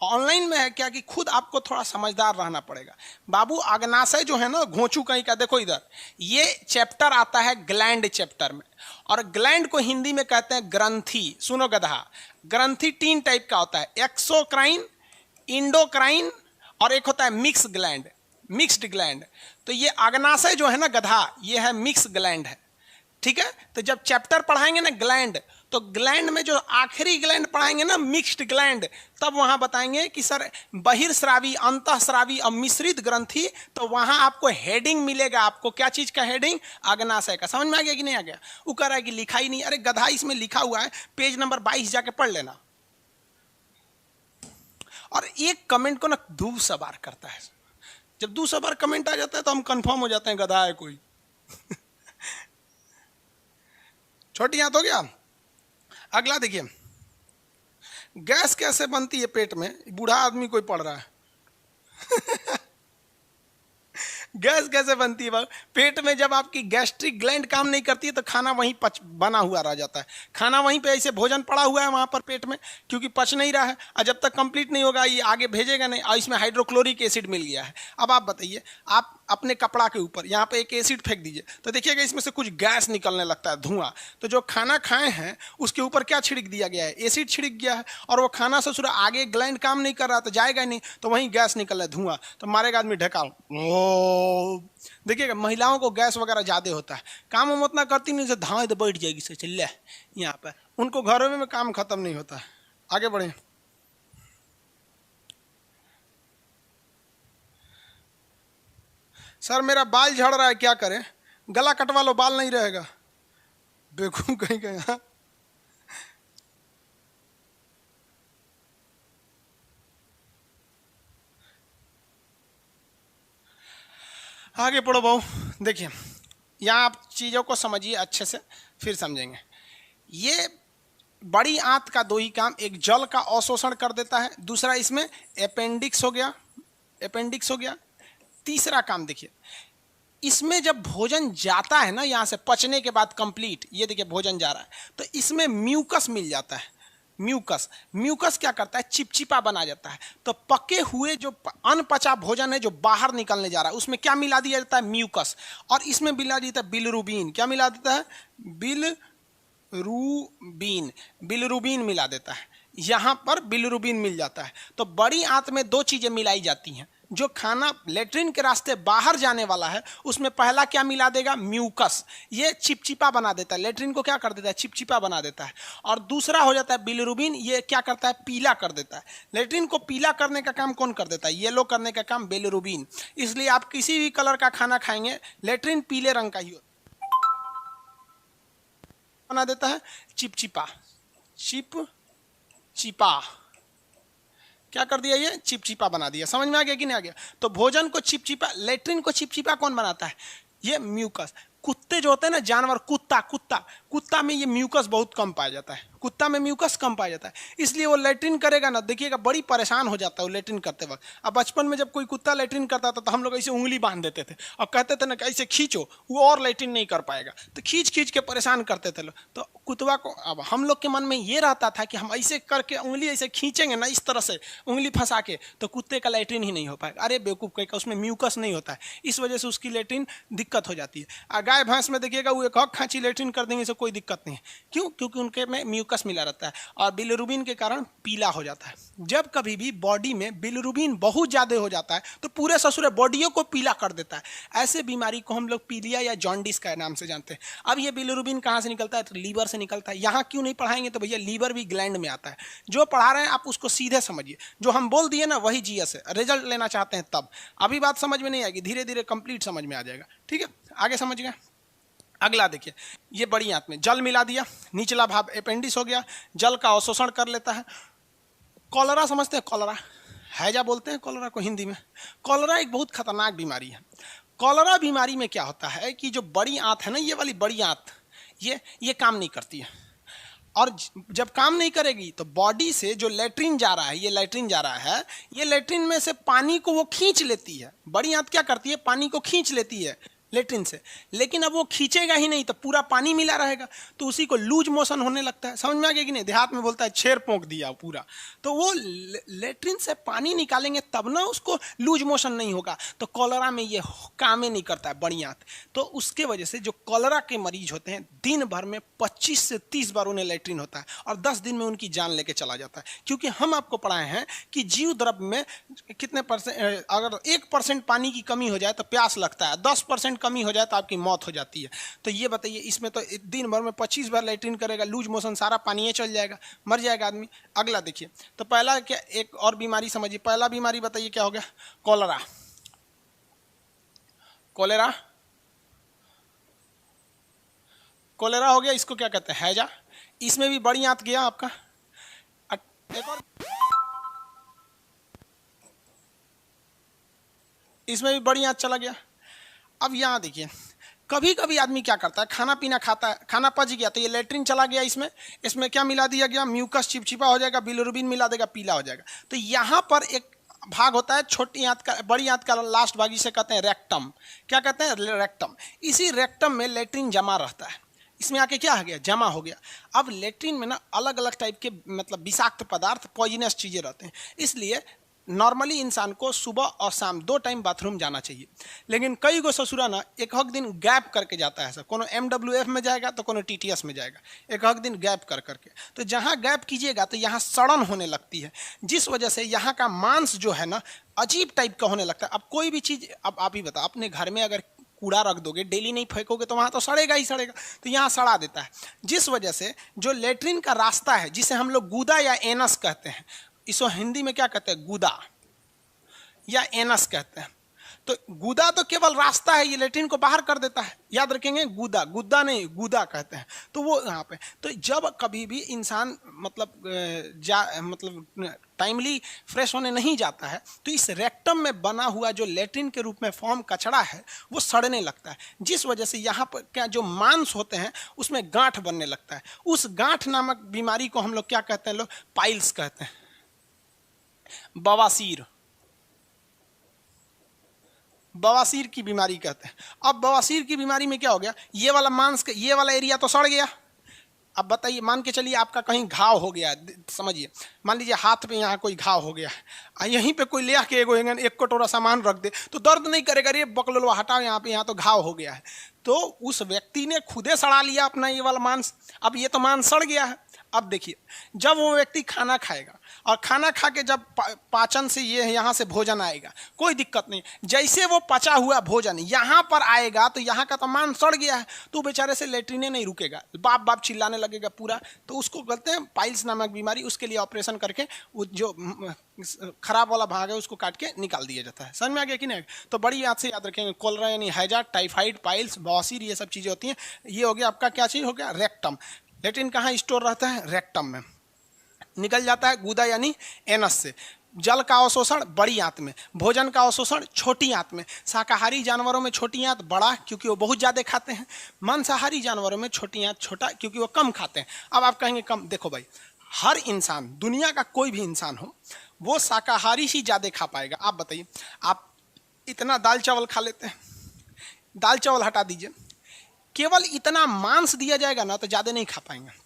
Speaker 1: ऑनलाइन में है क्या कि खुद आपको थोड़ा समझदार रहना पड़ेगा। बाबू अग्नाशय जो है ना, घोंचू कहीं का, देखो इधर, ये चैप्टर आता है ग्लैंड चैप्टर में, और ग्लैंड को हिंदी में कहते हैं ग्रंथि। सुनो गधा, ग्रंथि 3 टाइप का होता है, एक्सोक्राइन, इंडोक्राइन और एक होता है मिक्स ग्लैंड, मिक्स्ड ग्लैंड। तो ये अग्नाशय जो है ना गधा, ये है मिक्स ग्लैंड है, ठीक है। तो जब चैप्टर पढ़ाएंगे ना ग्लैंड, तो ग्लैंड में जो आखिरी ग्लैंड पढ़ाएंगे ना मिक्स्ड ग्लैंड, तब वहां बताएंगे कि सर बहिर्स्रावी, अंतःस्रावी और मिश्रित ग्रंथि। तो वहां आपको हेडिंग मिलेगा। आपको क्या चीज का हेडिंग? अग्नाशय का। समझ में आ गया कि नहीं आ गया? वो कह रहा है कि लिखा ही नहीं। अरे गधा, इसमें लिखा हुआ है, पेज नंबर 22 जाके पढ़ लेना। और एक कमेंट को ना 200 बार करता है। जब 200 बार कमेंट आ जाता है तो हम कंफर्म हो जाते हैं गधा है कोई। छोटी याद हो गया। अगला देखिए, गैस कैसे बनती है पेट में? बूढ़ा आदमी कोई पढ़ रहा है। गैस कैसे बनती है? पेट में जब आपकी गैस्ट्रिक ग्लैंड काम नहीं करती है तो खाना वहीं बना हुआ रह जाता है। खाना वहीं पे ऐसे भोजन पड़ा हुआ है वहां पर पेट में, क्योंकि पच नहीं रहा है। और जब तक कंप्लीट नहीं होगा ये आगे भेजेगा नहीं। और इसमें हाइड्रोक्लोरिक एसिड मिल गया है। अब आप बताइए, आप अपने कपड़ा के ऊपर यहाँ पे एक एसिड फेंक दीजिए, तो देखिएगा इसमें से कुछ गैस निकलने लगता है, धुआं। तो जो खाना खाए हैं उसके ऊपर क्या छिड़क दिया गया है? एसिड छिड़क गया है। और वो खाना से सुरा आगे ग्लैंड काम नहीं कर रहा तो जाएगा नहीं, तो वहीं गैस निकल रहा है, धुआं। तो मारेगा आदमी ढकाल। देखिएगा महिलाओं को गैस वगैरह ज्यादा होता है, काम हम उतना करती नहीं, धाए तो बैठ जाएगी से चल यहाँ पर। उनको घरों में काम खत्म नहीं होता है। आगे बढ़े। सर मेरा बाल झड़ रहा है, क्या करें? गला कटवा लो, बाल नहीं रहेगा। बेवकूफ कहीं कहीं। आगे पढ़ो बहू। देखिए यहाँ आप चीज़ों को समझिए अच्छे से, फिर समझेंगे। ये बड़ी आंत का 2 ही काम, एक जल का अवशोषण कर देता है, दूसरा इसमें अपेंडिक्स हो गया, अपेंडिक्स हो गया। तीसरा काम देखिए, इसमें जब भोजन जाता है ना यहाँ से पचने के बाद कंप्लीट, ये देखिए भोजन जा रहा है, तो इसमें म्यूकस मिल जाता है। म्यूकस, म्यूकस क्या करता है? चिपचिपा बना जाता है। तो पके हुए जो अनपचा भोजन है जो बाहर निकलने जा रहा है, उसमें क्या मिला दिया जाता है? म्यूकस। और इसमें मिला देता है बिलिरुबिन। क्या मिला देता है? बिलिरुबिन, बिलिरुबिन मिला देता है। यहाँ पर बिलिरुबिन मिल जाता है। तो बड़ी आंत में 2 चीजें मिलाई जाती हैं। जो खाना लेट्रिन के रास्ते बाहर जाने वाला है उसमें पहला क्या मिला देगा? म्यूकस। ये चिपचिपा बना देता है, लेट्रिन को क्या कर देता है? चिपचिपा बना देता है। और दूसरा हो जाता है बिलिरुबिन, ये क्या करता है? पीला कर देता है। लेट्रिन को पीला करने का काम कौन कर देता है? येलो करने का काम बिलिरुबिन। इसलिए आप किसी भी कलर का खाना खाएंगे, लेट्रिन पीले रंग का ही बना देता है, चिपचिपा। चिपचिपा क्या कर दिया? ये चिपचिपा बना दिया। समझ में आ गया कि नहीं आ गया? तो भोजन को चिपचिपा, लेट्रिन को चिपचिपा कौन बनाता है? ये म्यूकस। कुत्ते जो होते हैं ना, जानवर, कुत्ता में ये म्यूकस बहुत कम पाया जाता है। कुत्ता में म्यूकस कम पाया जाता है, इसलिए वो लेट्रिन करेगा ना, देखिएगा बड़ी परेशान हो जाता है वो लेट्रिन करते वक्त। अब बचपन में जब कोई कुत्ता लेट्रिन करता था तो हम लोग ऐसे उंगली बांध देते थे और कहते थे ना कि ऐसे खींचो, वो और लेट्रिन नहीं कर पाएगा, तो खींच खींच के परेशान करते थे लोग। तो कुत्ता को अब हम लोग के मन में ये रहता था कि हम ऐसे करके उंगली ऐसे खींचेंगे ना, इस तरह से उंगली फंसा के, तो कुत्ते का लेट्रिन ही नहीं हो पाएगा। अरे बेवकूफ़ कहीं का, उसमें म्यूकस नहीं होता है, इस वजह से उसकी लेट्रिन दिक्कत हो जाती है। गाय भैंस में देखिएगा वो एक हक खांची लेट्रिन कर देंगे, इसे कोई दिक्कत नहीं है। क्यों? क्योंकि उनके में म्यूकस मिला रहता है और बिलिरुबिन के कारण पीला हो जाता है। जब कभी भी बॉडी में बिलिरुबिन बहुत ज़्यादा हो जाता है तो पूरे ससुरे बॉडियों को पीला कर देता है। ऐसे बीमारी को हम लोग पीलिया या जॉन्डिस का नाम से जानते हैं। अब ये बिलिरुबिन कहाँ से निकलता है? तो लीवर से निकलता है। यहाँ क्यों नहीं पढ़ाएंगे? तो भैया लीवर भी ग्लैंड में आता है। जो पढ़ा रहे हैं आप उसको सीधे समझिए, जो हम बोल दिए ना वही जीएस है। रिजल्ट लेना चाहते हैं तब, अभी बात समझ में नहीं आएगी, धीरे धीरे कंप्लीट समझ में आ जाएगा। ठीक है, आगे समझ गए। अगला देखिए, ये बड़ी आंत में जल मिला दिया, निचला भाग अपेंडिक्स हो गया, जल का अवशोषण कर लेता है। कॉलरा समझते हैं? कॉलरा हैजा बोलते हैं कॉलरा को हिंदी में। कॉलरा एक बहुत खतरनाक बीमारी है। कॉलरा बीमारी में क्या होता है कि जो बड़ी आंत है ना, ये वाली बड़ी आंत, ये काम नहीं करती है, और जब काम नहीं करेगी तो बॉडी से जो लेट्रिन जा रहा है, ये लेट्रिन जा रहा है, ये लेट्रिन में से पानी को वो खींच लेती है। बड़ी आंत क्या करती है? पानी को खींच लेती है लेट्रिन से, लेकिन अब वो खींचेगा ही नहीं तो पूरा पानी मिला रहेगा, तो उसी को लूज मोशन होने लगता है। समझ में आ गया कि नहीं? देहात में बोलता है छेर पोंक दिया पूरा। तो वो लेट्रिन से पानी निकालेंगे तब ना उसको लूज मोशन नहीं होगा। तो कॉलरा में ये काम ही नहीं करता है बड़ी आंत। तो उसके वजह से जो कॉलरा के मरीज होते हैं, दिन भर में 25 से 30 बार उन्हें लेट्रिन होता है और 10 दिन में उनकी जान लेके चला जाता है। क्योंकि हम आपको पढ़ाए हैं कि जीव द्रव्य में कितने %, अगर 1% पानी की कमी हो जाए तो प्यास लगता है, 10% कमी हो जाए तो आपकी मौत हो जाती है। तो ये बताइए, इसमें तो दिन भर में 25 बार लेट्रिन करेगा, लूज मोशन, सारा पानी चल जाएगा, मर जाएगा आदमी। अगला देखिए, तो पहला क्या, एक और बीमारी समझिए। पहला बीमारी बताइए क्या हो गया? कॉलरा। कोलेरा, कोलेरा हो गया। इसको क्या कहते हैं? हैजा। इसमें भी बड़ी आंत गया आपका। एक और, इसमें भी बड़ी आंत चला गया। अब यहाँ देखिए, कभी कभी आदमी क्या करता है, खाना पीना खाता है, खाना पच गया तो ये लेट्रिन चला गया, इसमें क्या मिला दिया गया? म्यूकस चिपचिपा हो जाएगा, बिलिरुबिन मिला देगा, पीला हो जाएगा। तो यहाँ पर एक भाग होता है छोटी आंत का, बड़ी आंत का लास्ट भाग, इसे कहते हैं रेक्टम। क्या कहते हैं? रेक्टम। इसी रेक्टम में लेट्रिन जमा रहता है। इसमें आके क्या हो गया? जमा हो गया। अब लेट्रिन में ना अलग अलग टाइप के मतलब विषाक्त पदार्थ, पॉइजनस चीज़ें रहते हैं, इसलिए नॉर्मली इंसान को सुबह और शाम 2 टाइम बाथरूम जाना चाहिए। लेकिन कई गो ससुरा ना एक हक दिन गैप करके जाता है। सब कोनो MWF में जाएगा तो कोनो TTS में जाएगा, एक हक दिन गैप कर करके। तो जहाँ गैप कीजिएगा तो यहाँ सड़न होने लगती है, जिस वजह से यहाँ का मांस जो है ना अजीब टाइप का होने लगता है। अब कोई भी चीज़, अब आप ही बताओ, अपने घर में अगर कूड़ा रख दोगे, डेली नहीं फेंकोगे तो वहाँ तो सड़ेगा ही सड़ेगा, तो यहाँ सड़ा देता है। जिस वजह से जो लेट्रिन का रास्ता है, जिसे हम लोग गुदा या एनस कहते हैं, इसको हिंदी में क्या कहते हैं? गुदा या एनस कहते हैं। तो गुदा तो केवल रास्ता है, ये लेट्रिन को बाहर कर देता है, याद रखेंगे। गुदा, गुद्दा नहीं, गुदा कहते हैं। तो वो यहाँ पे, तो जब कभी भी इंसान मतलब टाइमली फ्रेश होने नहीं जाता है तो इस रेक्टम में बना हुआ जो लेट्रिन के रूप में फॉर्म कचड़ा है वो सड़ने लगता है, जिस वजह से यहाँ पर क्या जो मांस होते हैं उसमें गांठ बनने लगता है। उस गांठ नामक बीमारी को हम लोग क्या कहते हैं? लोग पाइल्स कहते हैं, बवासीर, बवासीर की बीमारी कहते हैं। अब बवासीर की बीमारी में क्या हो गया? ये वाला मांस, ये वाला एरिया तो सड़ गया। अब बताइए, मान के चलिए आपका कहीं घाव हो गया, समझिए, मान लीजिए हाथ पे यहाँ कोई घाव हो गया है, यहीं पे कोई ले आके एक कटोरा सामान रख दे तो दर्द नहीं करेगा? अरे बकलोलवा हटाओ यहाँ पे, यहाँ तो घाव हो गया है। तो उस व्यक्ति ने खुदे सड़ा लिया अपना ये वाला मांस। अब ये तो मांस सड़ गया है। अब देखिए, जब वो व्यक्ति खाना खाएगा और खाना खा के जब पाचन से ये यहाँ से भोजन आएगा, कोई दिक्कत नहीं, जैसे वो पचा हुआ भोजन यहाँ पर आएगा तो यहाँ का तो मांस सड़ गया है, तो बेचारे से लेट्रिने नहीं रुकेगा, बाप बाप चिल्लाने लगेगा पूरा। तो उसको कहते हैं पाइल्स नामक बीमारी। उसके लिए ऑपरेशन करके वो जो खराब वाला भाग है उसको काट के निकाल दिया जाता है। समझ में आ गया कि नहीं? तो बड़ी याद से याद रखेंगे, कोलरा यानी हैजा, टाइफाइड, पाइल्स, बवासीर, ये सब चीज़ें होती हैं। ये हो गया आपका क्या चीज़ हो गया? रेक्टम। लेट्रिन कहाँ स्टोर रहता है? रेक्टम में। निकल जाता है गुदा यानी एनस से। जल का अवशोषण बड़ी आंत में, भोजन का अवशोषण छोटी आंत में। शाकाहारी जानवरों में छोटी आंत बड़ा क्योंकि वो बहुत ज़्यादा खाते हैं, मांसाहारी जानवरों में छोटी आंत छोटा क्योंकि वो कम खाते हैं। अब आप कहेंगे कम, देखो भाई हर इंसान, दुनिया का कोई भी इंसान हो, वो शाकाहारी ही ज़्यादा खा पाएगा। आप बताइए, आप इतना दाल चावल खा लेते हैं, दाल चावल हटा दीजिए, केवल इतना मांस दिया जाएगा ना तो ज़्यादा नहीं खा पाएंगे।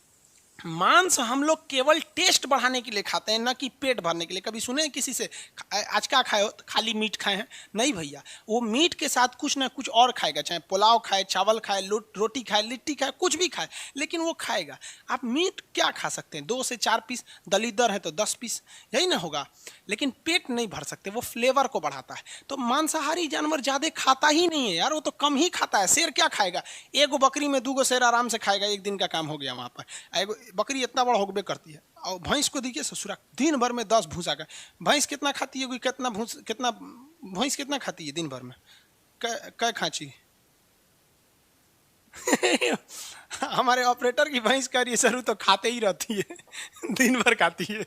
Speaker 1: मांस हम लोग केवल टेस्ट बढ़ाने के लिए खाते हैं, ना कि पेट भरने के लिए। कभी सुने किसी से आज क्या खाए हो, खाली मीट खाए हैं? नहीं भैया, वो मीट के साथ कुछ ना कुछ और खाएगा, चाहे पुलाव खाए, चावल खाए, रोटी खाए, लिट्टी खाए, कुछ भी खाए, लेकिन वो खाएगा। आप मीट क्या खा सकते हैं? 2 से 4 पीस, दलीदर है तो 10 पीस, यही ना होगा, लेकिन पेट नहीं भर सकते, वो फ्लेवर को बढ़ाता है। तो मांसाहारी जानवर ज़्यादा खाता ही नहीं है यार, वो तो कम ही खाता है। शेर क्या खाएगा? एगो बकरी में 2 शेर आराम से खाएगा, एक दिन का काम हो गया वहाँ पर। एगो बकरी इतना बड़ा होगबे करती है। और भैंस को देखिए ससुरा, दिन भर में 10 भूसा का। भैंस कितना खाती है? कितना भैंस कितना खाती है दिन भर में? कै खांची? हमारे ऑपरेटर की भैंस कह रही है सर, तो खाते ही रहती है, दिन भर खाती है।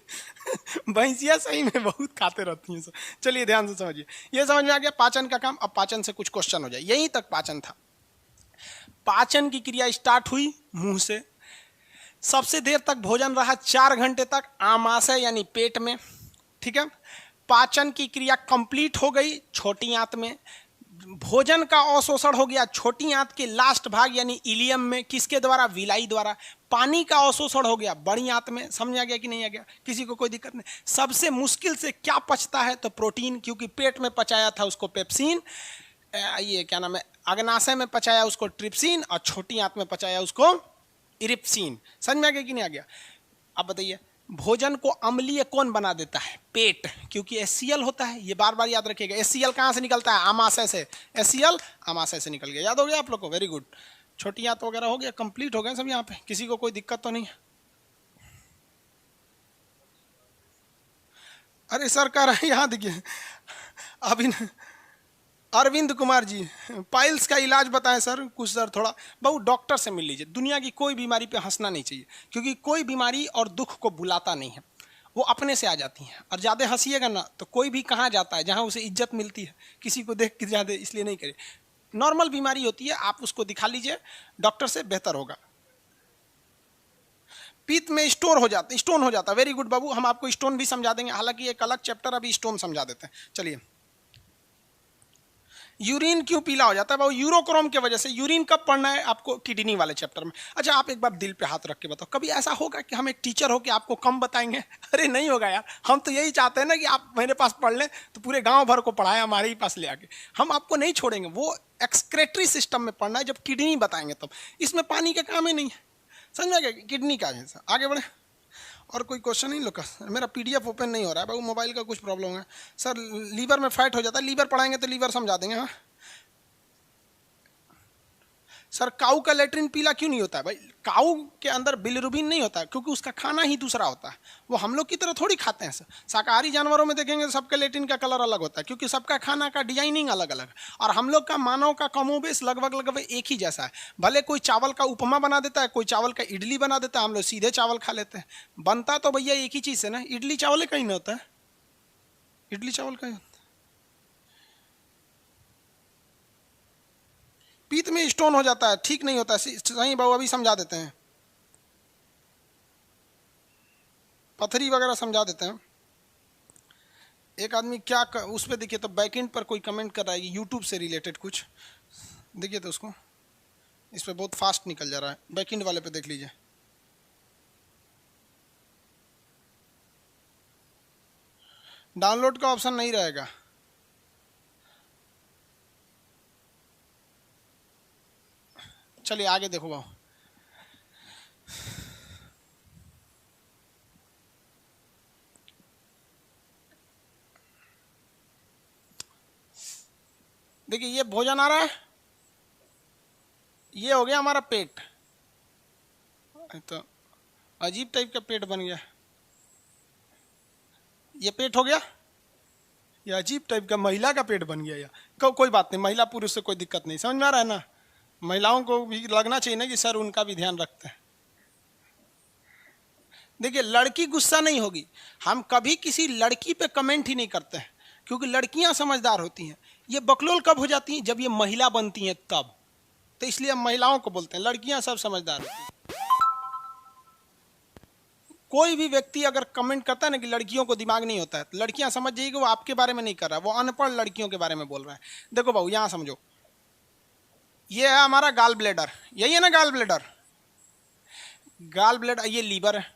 Speaker 1: भैंसिया सही में बहुत खाते रहती हैं। चलिए ध्यान से समझिए, ये समझ में आ गया पाचन का काम। अब पाचन से कुछ क्वेश्चन हो जाए, यहीं तक पाचन था। पाचन की क्रिया स्टार्ट हुई मुंह से, सबसे देर तक भोजन रहा 4 घंटे तक आमाशय यानी पेट में, ठीक है। पाचन की क्रिया कंप्लीट हो गई छोटी आंत में, भोजन का अवशोषण हो गया छोटी आंत के लास्ट भाग यानी इलियम में, किसके द्वारा? विलाई द्वारा। पानी का अवशोषण हो गया बड़ी आंत में। समझ आ गया कि नहीं आ गया? किसी को कोई दिक्कत नहीं? सबसे मुश्किल से क्या पचता है? तो प्रोटीन, क्योंकि पेट में पचाया था उसको पेप्सिन, ये क्या नाम है, अग्नाशय में पचाया उसको ट्रिप्सिन, और छोटी आंत में पचाया उसको इरिप्सिन। समझ में आ गया कि नहीं आ गया? अब बताइए, भोजन को अम्लीय कौन बना देता है? पेट, क्योंकि HCl होता है। ये बार बार याद रखिएगा। HCl कहाँ से निकलता है? आमाशय से। HCl आमाशय से निकल गया। याद हो गया आप लोग को? Very good. छोटी आंत वगैरह हो गया, कंप्लीट हो गए सब यहाँ पे। किसी को कोई दिक्कत तो नहीं? अरे सर कह रहे हैं, यहाँ देखिए अभी अरविंद कुमार जी, पाइल्स का इलाज बताएं सर कुछ। सर थोड़ा बहुत डॉक्टर से मिल लीजिए। दुनिया की कोई बीमारी पे हंसना नहीं चाहिए, क्योंकि कोई बीमारी और दुख को बुलाता नहीं है, वो अपने से आ जाती हैं। और ज़्यादा हंसीएगा ना तो कोई भी कहाँ जाता है जहाँ उसे इज्जत मिलती है, किसी को देख के ज़्यादा इसलिए नहीं करे। नॉर्मल बीमारी होती है, आप उसको दिखा लीजिए डॉक्टर से, बेहतर होगा। पित्त में स्टोन हो जाता है। वेरी गुड बाबू, हम आपको स्टोन भी समझा देंगे, हालांकि एक अलग चैप्टर, अभी स्टोन समझा देते हैं। चलिए, यूरिन क्यों पीला हो जाता है? वो यूरोक्रोम की वजह से। यूरिन कब पढ़ना है आपको? किडनी वाले चैप्टर में। अच्छा, आप एक बार दिल पे हाथ रख के बताओ, कभी ऐसा होगा कि हम एक टीचर हो कि आपको कम बताएंगे? अरे नहीं होगा यार, हम तो यही चाहते हैं ना कि आप मेरे पास पढ़ लें तो पूरे गांव भर को पढ़ाएं हमारे ही पास ले आके। हम आपको नहीं छोड़ेंगे, वो एक्सक्रेटरी सिस्टम में पढ़ना है, जब किडनी बताएंगे तब। इसमें पानी का काम ही नहीं है, समझ में? किडनी का है। आगे बढ़े, और कोई क्वेश्चन नहीं लोग? मेरा PDF ओपन नहीं हो रहा है भाई, मोबाइल का कुछ प्रॉब्लम है सर। लीवर में फैट हो जाता है, लीवर पढ़ाएंगे तो लीवर समझा देंगे। हाँ सर, काऊ का लेट्रिन पीला क्यों नहीं होता है? भाई काऊ के अंदर बिलिरुबिन नहीं होता है, क्योंकि उसका खाना ही दूसरा होता है। वो हम लोग की तरह थोड़ी खाते हैं सर। शाकाहारी जानवरों में देखेंगे तो सबके लेट्रिन का कलर अलग होता है, क्योंकि सबका खाना का डिजाइनिंग अलग अलग है। और हम लोग का, मानव का कमोबेश लगभग एक ही जैसा है। भले कोई चावल का उपमा बना देता है, कोई चावल का इडली बना देता है, हम लोग सीधे चावल खा लेते हैं। बनता तो भैया एक ही चीज़ से ना, इडली चावल कहीं नहीं होता है, इडली चावल का। पित्त में स्टोन हो जाता है, ठीक नहीं होता है। सही बाबू, अभी समझा देते हैं। पथरी वगैरह समझा देते हैं। एक आदमी क्या उस पर देखिए तो, बैकएंड पर कोई कमेंट कर रहा है यूट्यूब से रिलेटेड कुछ, देखिए तो उसको। इस पर बहुत फास्ट निकल जा रहा है, बैकएंड वाले पे देख लीजिए। डाउनलोड का ऑप्शन नहीं रहेगा। चलिए आगे देखो बाबू। देखिए, ये भोजन आ रहा है, ये हो गया हमारा पेट। तो अजीब टाइप का पेट बन गया, ये पेट हो गया। ये अजीब टाइप का महिला का पेट बन गया। या कोई बात नहीं, महिला पुरुष से कोई दिक्कत नहीं। समझ में आ रहा है ना? महिलाओं को भी लगना चाहिए ना कि सर उनका भी ध्यान रखते हैं। देखिए लड़की गुस्सा नहीं होगी, हम कभी किसी लड़की पे कमेंट ही नहीं करते हैं, क्योंकि लड़कियां समझदार होती हैं। ये बकलोल कब हो जाती हैं? जब ये महिला बनती हैं तब। तो इसलिए हम महिलाओं को बोलते हैं, लड़कियां सब समझदार होती हैं। कोई भी व्यक्ति अगर कमेंट करता है ना कि लड़कियों को दिमाग नहीं होता है, तो लड़कियां समझ जाएगी कि वो आपके बारे में नहीं कर रहा है, वो अनपढ़ लड़कियों के बारे में बोल रहा है। देखो बाबू यहां समझो, ये है हमारा गाल ब्लेडर, यही है ना गाल ब्लेडर। गाल ब्लेडर, ये लीवर है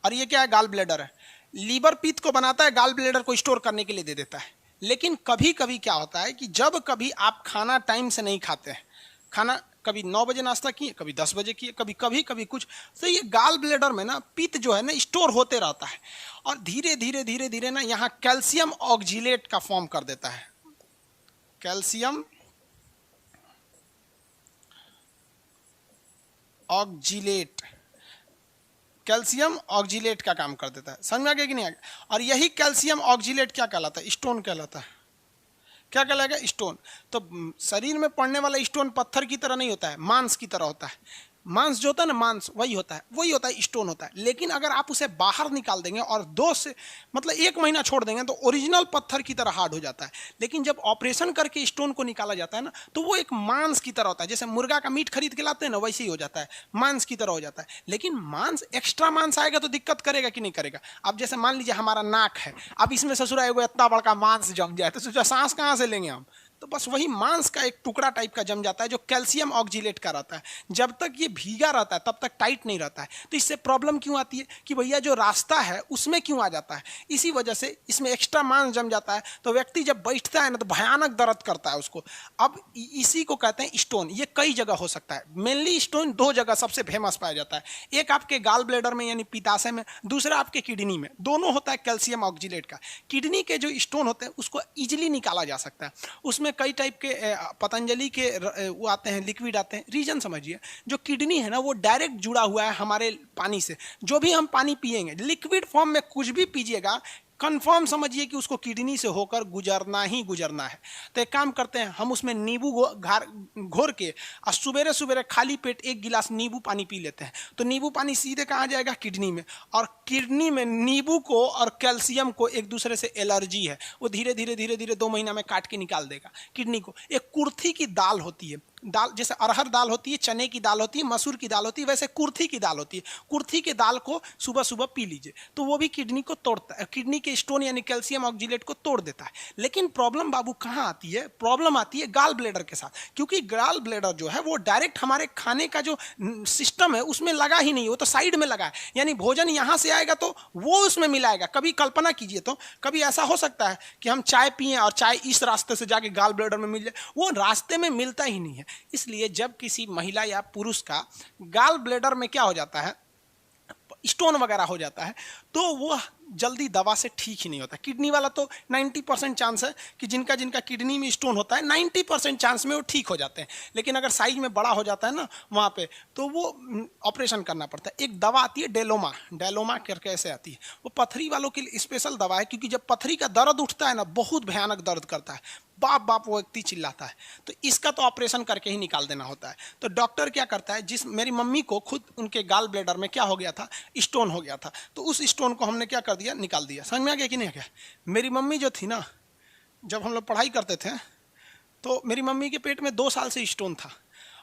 Speaker 1: और ये क्या है? गाल ब्लेडर है। लीवर पित्त को बनाता है, गाल ब्लेडर को स्टोर करने के लिए दे देता है। लेकिन कभी कभी क्या होता है कि जब कभी आप खाना टाइम से नहीं खाते हैं, खाना कभी 9 बजे नाश्ता किए, कभी 10 बजे किए, कभी कभी कभी कुछ, तो ये गाल ब्लेडर में ना पित्त जो है ना स्टोर होते रहता है और धीरे धीरे धीरे धीरे ना यहाँ कैल्शियम ऑक्जिलेट का फॉर्म कर देता है। कैल्शियम ऑक्जिलेट, कैल्शियम ऑक्जिलेट का काम कर देता है। समझ में आ गया कि नहीं आ गया? और यही कैल्शियम ऑक्जिलेट क्या कहलाता है? स्टोन कहलाता है। क्या कहलाएगा? स्टोन। तो शरीर में पड़ने वाला स्टोन पत्थर की तरह नहीं होता है, मांस की तरह होता है। मांस जो होता है ना, मांस वही होता है, स्टोन होता है। लेकिन अगर आप उसे बाहर निकाल देंगे और 2 से मतलब 1 महीना छोड़ देंगे तो ओरिजिनल पत्थर की तरह हार्ड हो जाता है। लेकिन जब ऑपरेशन करके स्टोन को निकाला जाता है ना, तो वो एक मांस की तरह होता है। जैसे मुर्गा का मीट खरीद के लाते हैं ना, वैसे ही हो जाता है, मांस की तरह हो जाता है। लेकिन मांस, एक्स्ट्रा मांस आएगा तो दिक्कत करेगा कि नहीं करेगा? अब जैसे मान लीजिए हमारा नाक है, अब इसमें ससुरा एगो इतना बड़का मांस जम जाए तो सोचा सांस कहाँ से लेंगे हम? तो बस वही मांस का एक टुकड़ा टाइप का जम जाता है जो कैल्शियम ऑक्जिलेट का रहता है। जब तक ये भीगा रहता है तब तक टाइट नहीं रहता है। तो इससे प्रॉब्लम क्यों आती है कि भैया जो रास्ता है उसमें क्यों आ जाता है? इसी वजह से इसमें एक्स्ट्रा मांस जम जाता है। तो व्यक्ति जब बैठता है ना तो भयानक दर्द करता है उसको। अब इसी को कहते हैं स्टोन। ये कई जगह हो सकता है, मेनली स्टोन 2 जगह सबसे फेमस पाया जाता है। एक आपके गाल ब्लेडर में यानी पित्ताशय में, दूसरा आपके किडनी में। दोनों होता है कैल्शियम ऑक्जिलेट का। किडनी के जो स्टोन होते हैं उसको इजिली निकाला जा सकता है। उसमें कई टाइप के पतंजलि के वो आते हैं, लिक्विड आते हैं। रीजन समझिए, जो किडनी है ना वो डायरेक्ट जुड़ा हुआ है हमारे पानी से। जो भी हम पानी पिएंगे, लिक्विड फॉर्म में कुछ भी पीजिएगा, कंफर्म समझिए कि उसको किडनी से होकर गुजरना ही गुजरना है। तो एक काम करते हैं, हम उसमें नींबू घोर के और सुबेरे सुबेरे खाली पेट 1 गिलास नींबू पानी पी लेते हैं। तो नींबू पानी सीधे कहाँ जाएगा? किडनी में। और किडनी में नींबू को और कैल्शियम को एक दूसरे से एलर्जी है, वो धीरे धीरे धीरे धीरे 2 महीना में काट के निकाल देगा किडनी को। एक कुर्थी की दाल होती है, दाल जैसे अरहर दाल होती है, चने की दाल होती है, मसूर की दाल होती है, वैसे कुर्थी की दाल होती है। कुर्थी के दाल को सुबह सुबह पी लीजिए, तो वो भी किडनी को तोड़ता है, किडनी के स्टोन यानी कैल्शियम ऑक्जिलेट को तोड़ देता है। लेकिन प्रॉब्लम बाबू कहाँ आती है? प्रॉब्लम आती है गाल ब्लेडर के साथ। क्योंकि गाल ब्लेडर जो है वो डायरेक्ट हमारे खाने का जो सिस्टम है उसमें लगा ही नहीं, वो तो साइड में लगा है। यानी भोजन यहाँ से आएगा तो वो उसमें मिलाएगा। कभी कल्पना कीजिए तो, कभी ऐसा हो सकता है कि हम चाय पिए और चाय इस रास्ते से जाके गाल ब्लेडर में मिल जाए, वो रास्ते में मिलता ही नहीं है। इसलिए जब किसी महिला या पुरुष का गाल ब्लेडर में क्या हो जाता है, स्टोन वगैरह हो जाता है, तो वो जल्दी दवा से ठीक ही नहीं होता। किडनी वाला तो 90% चांस है कि जिनका जिनका किडनी में स्टोन होता है 90% चांस में वो ठीक हो जाते हैं। लेकिन अगर साइज में बड़ा हो जाता है ना वहाँ पे, तो वो ऑपरेशन करना पड़ता है। एक दवा आती है डेलोमा, डेलोमा करके ऐसे आती है, वो पथरी वालों के लिए स्पेशल दवा है। क्योंकि जब पथरी का दर्द उठता है ना, बहुत भयानक दर्द करता है, बाप बाप वो व्यक्ति चिल्लाता है। तो इसका तो ऑपरेशन करके ही निकाल देना होता है। तो डॉक्टर क्या करता है, मेरी मम्मी को खुद उनके गाल ब्लेडर में क्या हो गया था, स्टोन हो गया था। तो उस स्टोन को हमने क्या कर दिया, निकाल दिया। समझ में आ गया कि नहीं आ गया? मेरी मम्मी जो थी ना, जब हम लोग पढ़ाई करते थे तो मेरी मम्मी के पेट में 2 साल से स्टोन था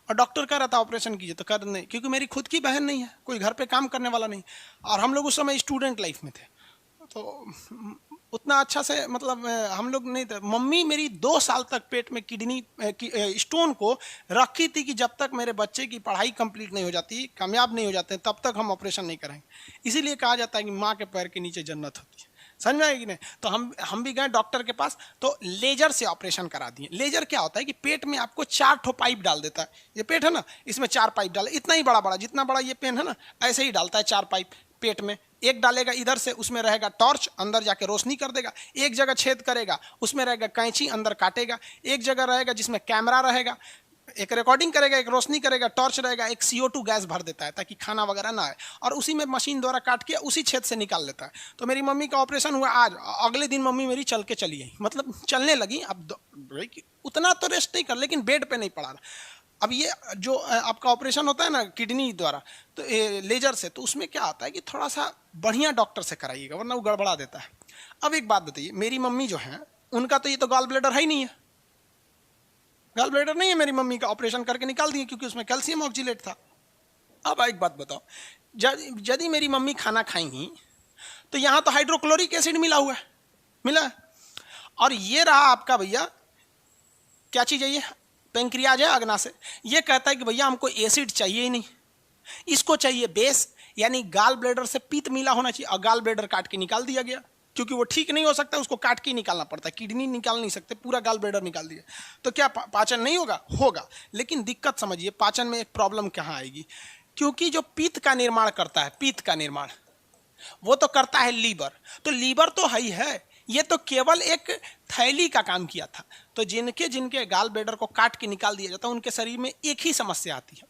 Speaker 1: और डॉक्टर कह रहा था ऑपरेशन कीजिए, तो कर नहीं, क्योंकि मेरी खुद की बहन नहीं है, कोई घर पे काम करने वाला नहीं, और हम लोग उस समय स्टूडेंट लाइफ में थे। तो उतना अच्छा से मतलब हम लोग नहीं थे। मम्मी मेरी 2 साल तक पेट में किडनी स्टोन को रखी थी कि जब तक मेरे बच्चे की पढ़ाई कंप्लीट नहीं हो जाती, कामयाब नहीं हो जाते, तब तक हम ऑपरेशन नहीं करेंगे। इसीलिए कहा जाता है कि माँ के पैर के नीचे जन्नत होती है। समझ में आएगी कि नहीं? तो हम भी गए डॉक्टर के पास, तो लेजर से ऑपरेशन करा दिए। लेजर क्या होता है कि पेट में आपको 4 ठो पाइप डाल देता है। ये पेट है ना, इसमें 4 पाइप डाले, इतना ही बड़ा बड़ा, जितना बड़ा ये पेन है ना, ऐसे ही डालता है 4 पाइप पेट में। एक डालेगा इधर से, उसमें रहेगा टॉर्च, अंदर जाके रोशनी कर देगा। एक जगह छेद करेगा, उसमें रहेगा कैंची, अंदर काटेगा। एक जगह रहेगा जिसमें कैमरा रहेगा, एक रिकॉर्डिंग करेगा, एक रोशनी करेगा, टॉर्च रहेगा, एक CO2 गैस भर देता है ताकि खाना वगैरह ना आए, और उसी में मशीन द्वारा काट के उसी छेद से निकाल लेता है। तो मेरी मम्मी का ऑपरेशन हुआ आज, अगले दिन मम्मी मेरी चल के चली गई, मतलब चलने लगी। अब उतना तो रेस्ट नहीं कर, लेकिन बेड पे नहीं पड़ा। अब ये जो आपका ऑपरेशन होता है ना किडनी द्वारा, तो लेजर से, तो उसमें क्या आता है कि थोड़ा सा बढ़िया डॉक्टर से कराइएगा, वरना वो गड़बड़ा देता है। अब एक बात बताइए, मेरी मम्मी जो है उनका तो ये तो गॉल ब्लैडर है ही नहीं है, गॉल ब्लैडर नहीं है मेरी मम्मी का, ऑपरेशन करके निकाल दिए क्योंकि उसमें कैल्शियम ऑक्जिलेट था। अब एक बात बताओ, यदि मेरी मम्मी खाना खाएंगी तो यहाँ तो हाइड्रोक्लोरिक एसिड मिला हुआ है, मिला है, और ये रहा आपका भैया क्या चीज़ है, ये पेंक्रियाज है अग्नाशय, ये कहता है कि भैया हमको एसिड चाहिए ही नहीं, इसको चाहिए बेस, यानी गाल ब्लैडर से पित्त मिला होना चाहिए, और गाल ब्लैडर काट के निकाल दिया गया क्योंकि वो ठीक नहीं हो सकता, उसको काट के निकालना पड़ता है, किडनी निकाल नहीं सकते, पूरा गाल ब्लैडर निकाल दिया, तो क्या पाचन नहीं होगा? होगा। लेकिन दिक्कत समझिए, पाचन में एक प्रॉब्लम कहाँ आएगी, क्योंकि जो पित्त का निर्माण करता है, पित्त का निर्माण वो तो करता है लीवर, तो लीवर तो है ही है, ये तो केवल एक थैली का काम किया था। तो जिनके जिनके गाल ब्लैडर को काट के निकाल दिया जाता है उनके शरीर में एक ही समस्या आती है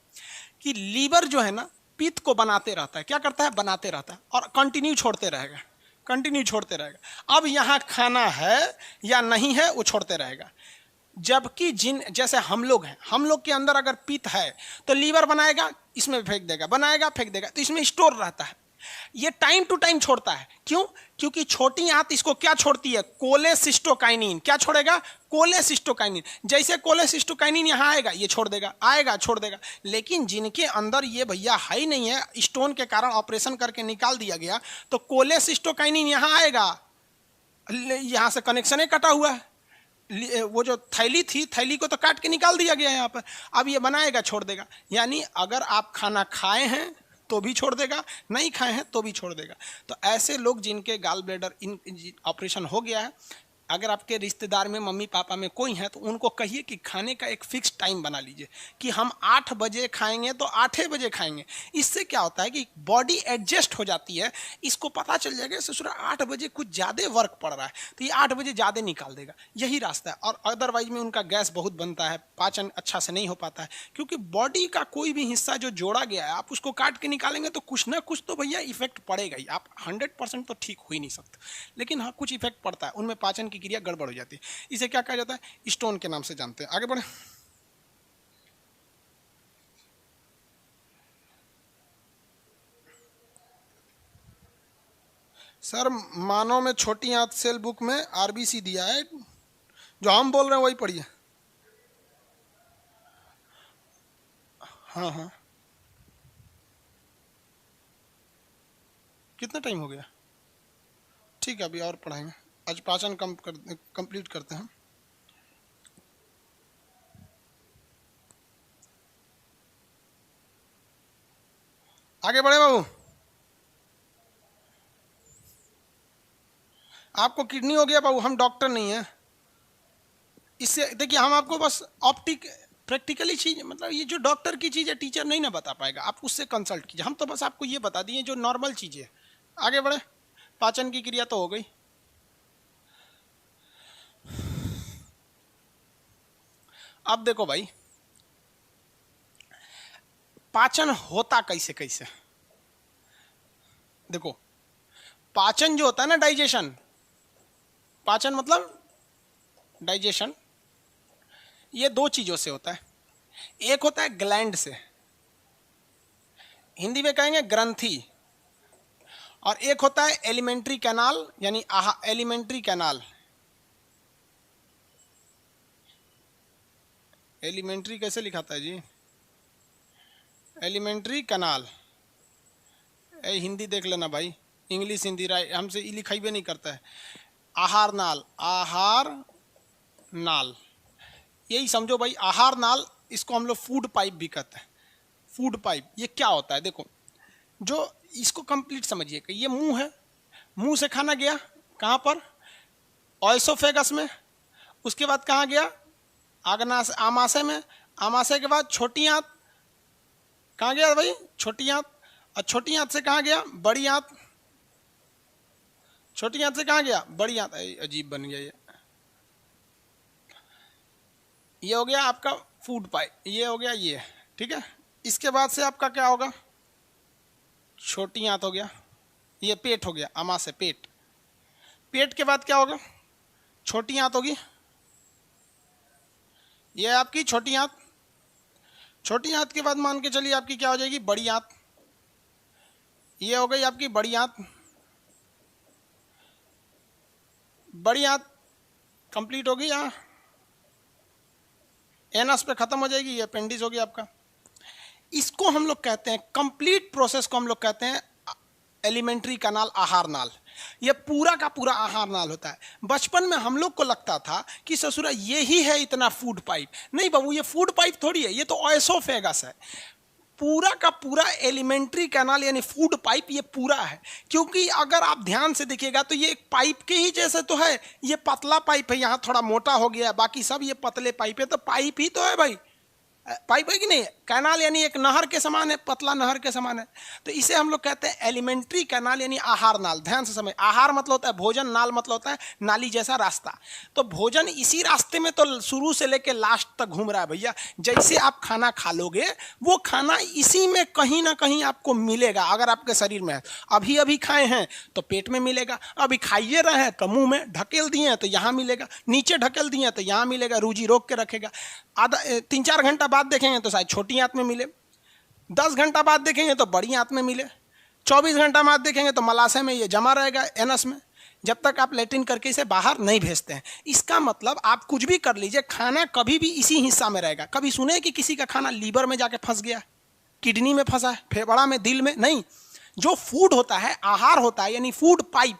Speaker 1: कि लीवर जो है ना पित्त को बनाते रहता है, क्या करता है, बनाते रहता है, और कंटिन्यू छोड़ते रहेगा, कंटिन्यू छोड़ते रहेगा। अब यहाँ खाना है या नहीं है वो छोड़ते रहेगा, जबकि जैसे हम लोग हैं, हम लोग के अंदर अगर पित्त है तो लीवर बनाएगा, इसमें फेंक देगा, बनाएगा फेंक देगा, तो इसमें स्टोर रहता है, ये टाइम टू टाइम छोड़ता है। क्यों? क्योंकि छोटी आंत इसको क्या छोड़ती है, कोलेसिस्टोकाइनिन, क्या छोड़ेगा, कोलेसिस्टोकाइनिन, जैसे कोलेसिस्टोकाइनिन यहाँ आएगा ये छोड़ देगा, आएगा छोड़ देगा। लेकिन जिनके अंदर ये भैया है ही नहीं है, स्टोन के कारण ऑपरेशन करके निकाल दिया गया, तो कोलेसिस्टोकाइनिन यहाँ आएगा, यहाँ से कनेक्शन ही कटा हुआ है, वो जो थैली थी, थैली को तो काट के निकाल दिया गया है यहाँ पर, अब ये बनाएगा छोड़ देगा। यानी अगर आप खाना खाए हैं तो भी छोड़ देगा, नहीं खाए हैं तो भी छोड़ देगा। तो ऐसे लोग जिनके गाल ब्लैडर इन ऑपरेशन हो गया है, अगर आपके रिश्तेदार में, मम्मी पापा में कोई है, तो उनको कहिए कि खाने का एक फिक्स टाइम बना लीजिए कि हम 8 बजे खाएंगे तो 8 बजे खाएंगे। इससे क्या होता है कि बॉडी एडजस्ट हो जाती है, इसको पता चल जाएगा ससुरा 8 बजे कुछ ज़्यादा वर्क पड़ रहा है, तो ये 8 बजे ज़्यादा निकाल देगा, यही रास्ता है। और अदरवाइज में उनका गैस बहुत बनता है, पाचन अच्छा से नहीं हो पाता है, क्योंकि बॉडी का कोई भी हिस्सा जो जोड़ा गया है आप उसको काट के निकालेंगे तो कुछ ना कुछ तो भैया इफेक्ट पड़ेगा ही। आप 100% तो ठीक हो ही नहीं सकते, लेकिन हाँ कुछ इफेक्ट पड़ता है, उनमें पाचन की क्रिया गड़बड़ हो जाती है। इसे क्या कहा जाता है, स्टोन के नाम से जानते हैं। आगे बढ़े। सर मानव में छोटी आंत सेल बुक में आरबीसी दिया है, जो हम बोल रहे हैं वही पढ़िए। हाँ हाँ, कितना टाइम हो गया? ठीक है, अभी और पढ़ाएंगे, आज पाचन कंप्लीट करते हैं। आगे बढ़े बाबू। आपको किडनी हो गया बाबू, हम डॉक्टर नहीं हैं। इससे देखिए, हम आपको बस प्रैक्टिकली चीज, मतलब ये जो डॉक्टर की चीज़ है टीचर नहीं ना बता पाएगा, आप उससे कंसल्ट कीजिए, हम तो बस आपको ये बता दिए जो नॉर्मल चीज़ें है। आगे बढ़े। पाचन की क्रिया तो हो गई। अब देखो भाई, पाचन होता कैसे कैसे। देखो, पाचन जो होता है ना, डाइजेशन, पाचन मतलब डाइजेशन, ये दो चीजों से होता है। एक होता है ग्लैंड से, हिंदी में कहेंगे ग्रंथि, और एक होता है एलिमेंट्री कैनाल, यानी एलिमेंट्री कैनाल। एलिमेंट्री कैसे लिखाता है जी, एलिमेंट्री कैनाल। हिंदी देख लेना भाई, इंग्लिश हिंदी राइट, हमसे लिखाई भी नहीं करता है। आहार नाल, आहार नाल, यही समझो भाई, आहार नाल, इसको हम लोग फूड पाइप भी कहते हैं। फूड पाइप ये क्या होता है, देखो, जो इसको कंप्लीट समझिए कि ये मुंह है, मुंह से खाना गया कहाँ पर, ऑयसोफेगस में, उसके बाद कहाँ गया, आमाशय में, आमाशय के बाद छोटी आंत, कहाँ गया भाई, छोटी आंत, और छोटी आंत से कहाँ गया, बड़ी आंत, छोटी आंत से कहाँ गया, बड़ी आंत। अजीब बन गया ये हो गया आपका फूड पाइप, ये हो गया ये, ठीक है। इसके बाद से आपका क्या होगा, छोटी आंत हो गया, ये पेट हो गया, आमाशय पेट, पेट के बाद क्या होगा, छोटी आंत होगी, ये आपकी छोटी आंत, छोटी आंत के बाद मान के चलिए आपकी क्या हो जाएगी, बड़ी आंत। ये हो गई आपकी बड़ी आंत। बड़ी आंत कंप्लीट होगी, यहाँ एनस पे खत्म हो जाएगी, ये अपेंडिक्स हो गया आपका। इसको हम लोग कहते हैं, कंप्लीट प्रोसेस को हम लोग कहते हैं एलिमेंट्री कैनाल, आहार नाल। ये पूरा का पूरा आहार नाल होता है। बचपन में हम लोग को लगता था कि ससुरा ये ही है इतना फूड पाइप। नहीं बाबू, ये फूड पाइप थोड़ी है, ये तो ओएसोफेगस है। पूरा का पूरा एलिमेंट्री कैनाल यानी फूड पाइप ये पूरा है। क्योंकि अगर आप ध्यान से देखिएगा तो ये एक पाइप के ही जैसे तो है। ये पतला पाइप है, यहाँ थोड़ा मोटा हो गया है, बाकी सब ये पतले पाइप है। तो पाइप ही तो है भाई, पाइप है कि नहीं। कैनाल यानी एक नहर के समान है, पतला नहर के समान है। तो इसे हम लोग कहते हैं एलिमेंट्री कैनाल यानी आहार नाल। ध्यान से समझ, आहार मतलब होता है भोजन, नाल मतलब होता है नाली जैसा रास्ता। तो भोजन इसी रास्ते में तो शुरू से लेके लास्ट तक घूम रहा है भैया। जैसे आप खाना खा लोगे वो खाना इसी में कहीं ना कहीं आपको मिलेगा। अगर आपके शरीर में है, अभी अभी खाए हैं तो पेट में मिलेगा, अभी खाइए रहे हैं तो मुंह में ढकेल दिए हैं तो यहाँ मिलेगा, नीचे ढकेल दिए हैं तो यहाँ मिलेगा, रूजी रोक के रखेगा। आधा 3-4 घंटा बाद देखेंगे तो शायद छोटी आंत में मिले, 10 घंटा बाद देखेंगे तो बड़ी आंत में मिले, 24 घंटा बाद देखेंगे तो मलाशय में ये जमा रहेगा, एनस में, जब तक आप लेटिन करके इसे बाहर नहीं भेजते हैं। इसका मतलब आप कुछ भी कर लीजिए, खाना कभी भी इसी हिस्सा में रहेगा। कभी सुने कि किसी का खाना लीवर में जाके फंस गया, किडनी में फंसा है, फेफड़ा में, दिल में? नहीं। जो फूड होता है, आहार होता है यानी फूड पाइप,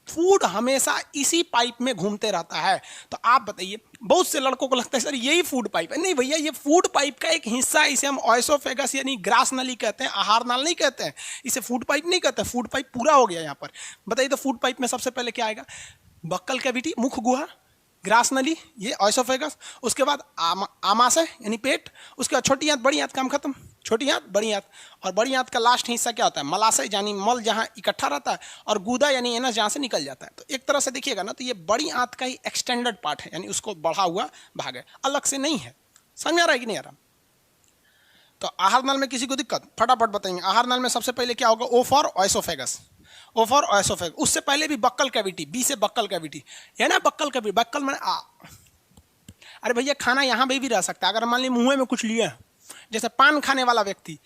Speaker 1: फूड हमेशा इसी पाइप में घूमते रहता है। तो आप बताइए, बहुत से लड़कों को लगता है सर यही फूड पाइप है। नहीं भैया, ये फूड पाइप का एक हिस्सा है। इसे हम ओएसोफेगस यानी ग्रास नली कहते हैं, आहार नाल नहीं कहते हैं। इसे फूड पाइप नहीं कहते, फूड पाइप पूरा हो गया यहाँ पर। बताइए तो फूड पाइप में सबसे पहले क्या आएगा? बक्कल कैविटी, मुख गुहा, ग्रास नली, ये ओएसोफेगस। उसके बाद आमाशय यानी पेट। उसके बाद छोटी आंत, बड़ी आंत, काम खत्म। छोटी आंत, बड़ी आंत, और बड़ी आंत का लास्ट हिस्सा क्या होता है? मलाशय यानी मल जहाँ इकट्ठा रहता है, और गूदा यानी एनस जहाँ से निकल जाता है। तो एक तरह से देखिएगा ना तो ये बड़ी आंत का ही एक्सटेंडेड पार्ट है, यानी उसको बढ़ा हुआ भाग है, अलग से नहीं है। समझ आ रहा है कि नहीं आ रहा? तो आहार नाल में किसी को दिक्कत, फटाफट बताएंगे। आहार नाल में सबसे पहले क्या होगा? O for oesophagus, O for oesophagus. उससे पहले भी बक्कल कैविटी, बी से बक्कल कैविटी, है ना बक्कल कैविटी। बक्कल में अरे भैया खाना यहाँ भी रह सकता है। अगर मान ली मुँह में कुछ लिए, जैसे पान खाने वाला व्यक्ति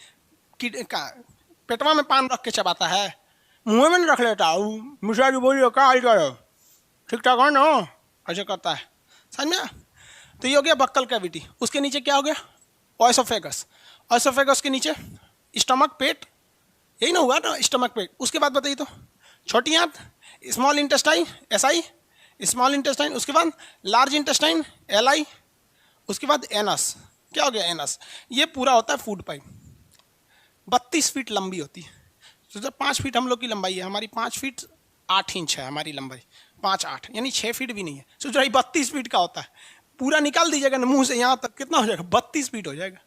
Speaker 1: पेटवा में पान रख के चबाता है, मुँह में नहीं रख लेता। मिश्रा जी बोलिए क्या हाल चाल है, ठीक ठाक है ना, ऐसे करता है। समझ में? तो ये हो गया बक्कल कैविटी। उसके नीचे क्या हो गया? ओएसोफेगस। ओएसोफेगस के नीचे स्टमक, पेट, यही ना हुआ ना, स्टमक पेट। उसके बाद बताइए तो छोटी आंत, small intestine, SI, small intestine. उसके बाद लार्ज इंटेस्टाइन, एलआई। उसके बाद एनस, क्या हो गया? एनस। ये पूरा होता है फूड पाइप। 32 फीट लंबी होती है। तो जब 5 फीट हम लोग की लंबाई है, हमारी 5 फीट 8 इंच है हमारी लंबाई, 5-8 यानी 6 फीट भी नहीं है। सोच रही 32 फीट का होता है। पूरा निकाल दीजिएगा ना मुंह से यहाँ तक, कितना हो जाएगा? 32 फीट हो जाएगा।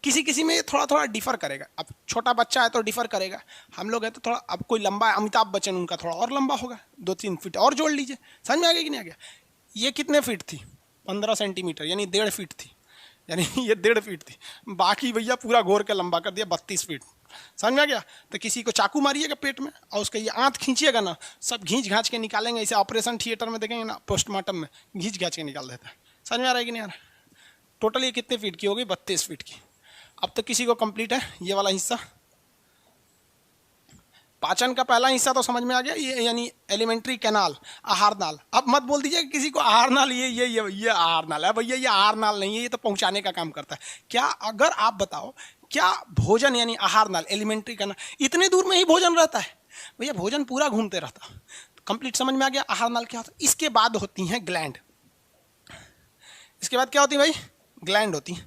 Speaker 1: किसी किसी में थोड़ा थोड़ा डिफर करेगा। अब छोटा बच्चा है तो डिफर करेगा, हम लोग है तो थोड़ा, अब कोई लंबा है, अमिताभ बच्चन, उनका थोड़ा और लंबा होगा, 2-3 फीट और जोड़ लीजिए। समझ में आ गया कि नहीं आ गया? ये कितने फीट थी? 15 सेंटीमीटर यानी 1.5 फीट थी, यानी ये 1.5 फीट थी। बाकी भैया पूरा घोर के लंबा कर दिया 32 फीट। समझ में आ गया? तो किसी को चाकू मारिएगा पेट में और उसका ये आंत खींचिएगा ना, सब घींच घाँच के निकालेंगे। इसे ऑपरेशन थिएटर में देखेंगे ना, पोस्टमार्टम में घींच घाँच के निकाल देता है। समझ में आ रहा है कि नहीं आ रहा? टोटल ये कितने फीट की होगी? 32 फीट की। अब तो किसी को कंप्लीट है ये वाला हिस्सा। पाचन का पहला हिस्सा तो समझ में आ गया, ये यानी एलिमेंट्री कैनाल, आहार नाल। अब मत बोल दीजिए किसी को आहार नाल ये आहार नाल है। भैया ये आहार नाल नहीं है, ये तो पहुंचाने का काम करता है। क्या अगर आप बताओ, क्या भोजन यानी आहार नाल, एलिमेंट्री कैनाल इतने दूर में ही भोजन रहता है? भैया भोजन पूरा घूमते रहता। कंप्लीट समझ में आ गया आहार नाल क्या होता है। इसके बाद होती हैं ग्लैंड। इसके बाद क्या होती है भाई? ग्लैंड होती है,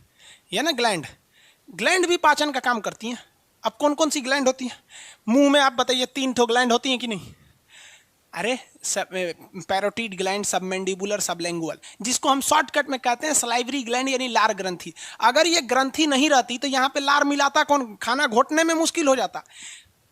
Speaker 1: ये ना ग्लैंड। ग्लैंड भी पाचन का काम करती हैं। अब कौन कौन सी ग्लैंड होती है? मुंह में आप बताइए 3 ठो ग्लैंड होती हैं कि नहीं? अरे पैरोटिड ग्लैंड, सबमेंडिबुलर, सबलैंगुअल, जिसको हम शॉर्टकट में कहते हैं सलाइवरी ग्लैंड यानी लार ग्रंथि। अगर ये ग्रंथि नहीं रहती तो यहाँ पे लार मिलाता कौन? खाना घोटने में मुश्किल हो जाता।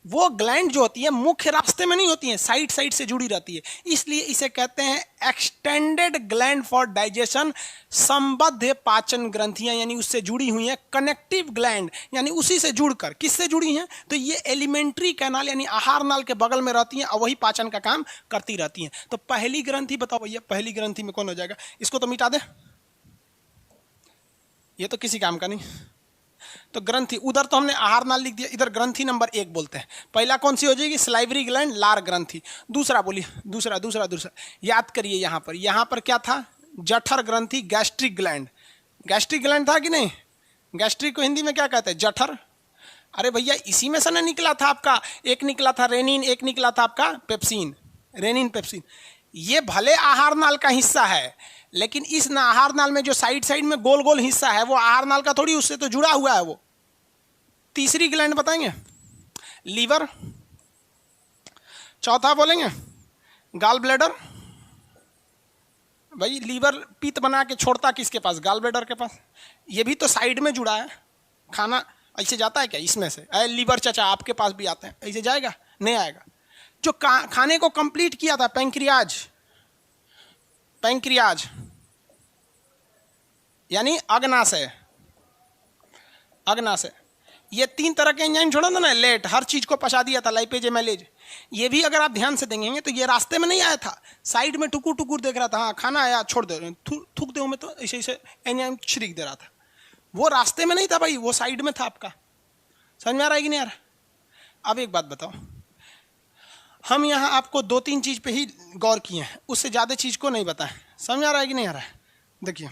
Speaker 1: वो ग्लैंड जो होती है मुख्य रास्ते में नहीं होती है, साइड साइड से जुड़ी रहती है, इसलिए इसे कहते हैं एक्सटेंडेड ग्लैंड फॉर डाइजेशन। संबद्ध पाचन ग्रंथियां यानी उससे जुड़ी हुई हैं। कनेक्टिव ग्लैंड यानी उसी से जुड़कर, किससे जुड़ी हैं? तो ये एलिमेंट्री कैनाल यानी आहार नाल के बगल में रहती हैं और वही पाचन का काम करती रहती हैं। तो पहली ग्रंथि बताओ भैया, पहली ग्रंथि में कौन हो जाएगा? इसको तो मिटा दे, ये तो किसी काम का नहीं। तो ग्रंथि, उधर तो हमने आहार नाल लिख दिया, इधर ग्रंथि नंबर 1 बोलते हैं। पहला कौन सी हो जाएगी? स्लाइवरी ग्लैंड, लार ग्रंथि। दूसरा बोलिए, दूसरा दूसरा दूसरा याद करिए, यहाँ पर क्या था? जठर ग्रंथि, गैस्ट्रिक ग्लैंड। गैस्ट्रिक ग्लैंड था कि नहीं? गैस्ट्रिक को हिंदी में क्या कहते हैं? जठर। अरे भैया इसी में से ना निकला था आपका, एक निकला था रेनिन, एक निकला था आपका पेप्सिन, रेनिन पेप्सिन। ये भले आहार नाल का हिस्सा है, लेकिन इस आहार नाल में जो साइड साइड में गोल गोल हिस्सा है वो आहार नाल का थोड़ी, उससे तो जुड़ा हुआ है वो। तीसरी ग्लैंड बताएंगे? लीवर। चौथा बोलेंगे गाल ब्लैडर। भाई लीवर पित्त बना के छोड़ता किसके पास? गाल ब्लैडर के पास। ये भी तो साइड में जुड़ा है। खाना ऐसे जाता है क्या इसमें से? लीवर चाचा आपके पास भी आते हैं, ऐसे जाएगा? नहीं आएगा। जो खाने को कंप्लीट किया था, पैंक्रियाज, पैंक्रियाज यानी अग्नाशय, अग्नाशय। ये 3 तरह के एंजाइम छोड़ा था ना, लेट, हर चीज को पचा दिया था, लाइपेज एमाइलेज। ये भी अगर आप ध्यान से देखेंगे तो ये रास्ते में नहीं आया था, साइड में टुकुर टुकुर देख रहा था, हाँ खाना आया छोड़ दे, थूक दे में, तो ऐसे ऐसे एंजाइम छिड़क दे रहा था। वो रास्ते में नहीं था भाई, वो साइड में था आपका। समझ में आ रहा है कि नहीं यार? अब एक बात बताओ, हम यहाँ आपको 2-3 चीज पे ही गौर किए हैं, उससे ज्यादा चीज को नहीं बताएं। समझ आ रहा है कि नहीं आ रहा है? देखिए,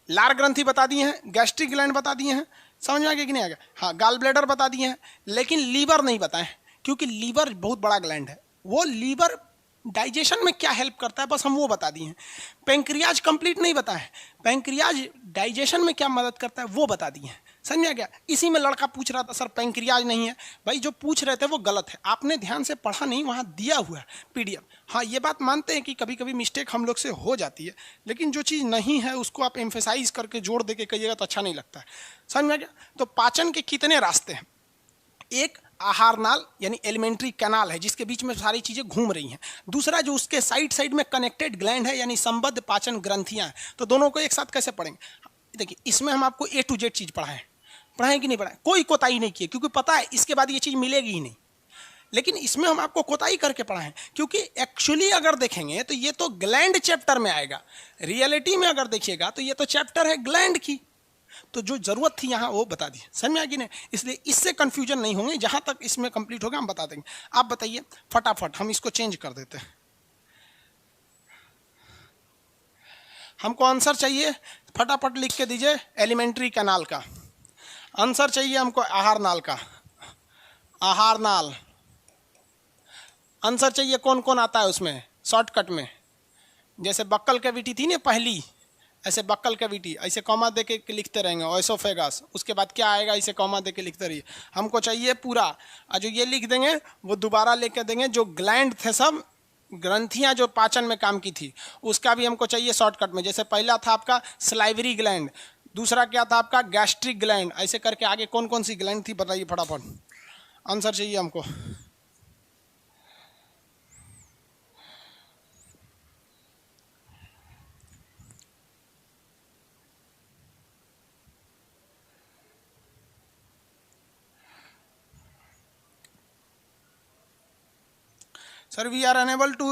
Speaker 1: लार ग्रंथि बता दिए हैं, गैस्ट्रिक ग्लैंड बता दिए हैं, समझ में आ गया कि नहीं आ गया? हाँ, गाल ब्लैडर बता दिए हैं, लेकिन लीवर नहीं बताएं, क्योंकि लीवर बहुत बड़ा ग्लैंड है। वो लीवर डाइजेशन में क्या हेल्प करता है बस हम वो बता दिए हैं। पैंक्रियाज कंप्लीट नहीं बताएं, पैंक्रियाज डाइजेशन में क्या मदद करता है वो बता दिए हैं। समझ में आ गया? इसी में लड़का पूछ रहा था सर पैंक्रियाज नहीं है। भाई जो पूछ रहे थे वो गलत है, आपने ध्यान से पढ़ा नहीं, वहाँ दिया हुआ है PDF। हाँ ये बात मानते हैं कि कभी कभी मिस्टेक हम लोग से हो जाती है, लेकिन जो चीज़ नहीं है उसको आप एम्फेसाइज करके जोड़ दे के कहिएगा तो अच्छा नहीं लगता है। समझ में आ गया? तो पाचन के कितने रास्ते हैं? एक आहार नाल यानी एलिमेंट्री कैनाल है जिसके बीच में सारी चीजें घूम रही हैं। दूसरा जो उसके साइड साइड में कनेक्टेड ग्लैंड है यानी संबद्ध पाचन ग्रंथियां हैं। तो दोनों को एक साथ कैसे पढ़ेंगे? देखिए, इसमें हम आपको A to Z चीज पढ़ाएं कि नहीं पढ़ाएं? कोई कोताही नहीं की, क्योंकि पता है इसके बाद ये चीज मिलेगी ही नहीं। लेकिन इसमें हम आपको कोताही करके पढ़ाएं, क्योंकि एक्चुअली अगर देखेंगे तो ये तो ग्लैंड चैप्टर में आएगा। रियलिटी में अगर देखिएगा तो ये तो चैप्टर है ग्लैंड की। तो जो जरूरत थी यहाँ वो बता दी। समझ में आ गई ना? इसलिए इससे कंफ्यूजन नहीं होंगे, जहां तक इसमें कंप्लीट होगा हम बता देंगे। आप बताइए फटाफट, हम इसको चेंज कर देते हैं। हमको आंसर चाहिए, फटाफट लिख के दीजिए। एलिमेंट्री कैनाल का आंसर चाहिए हमको, आहार नाल का, आहार नाल आंसर चाहिए। कौन कौन आता है उसमें शॉर्टकट में? जैसे बक्कल कैविटी थी ना पहली, ऐसे बक्कल कैविटी, ऐसे कॉमा दे के लिखते रहेंगे, ओएसोफेगस, उसके बाद क्या आएगा ऐसे कॉमा दे के लिखते रहिए। हमको चाहिए पूरा, और जो ये लिख देंगे वो दोबारा लेके देंगे। जो ग्लैंड थे सब ग्रंथियां जो पाचन में काम की थी उसका भी हमको चाहिए शॉर्टकट में। जैसे पहला था आपका स्लाइवरी ग्लैंड, दूसरा क्या था आपका गैस्ट्रिक ग्लैंड, ऐसे करके आगे कौन कौन सी ग्लैंड थी बताइए फटाफट। आंसर चाहिए हमको। Sir we are unable to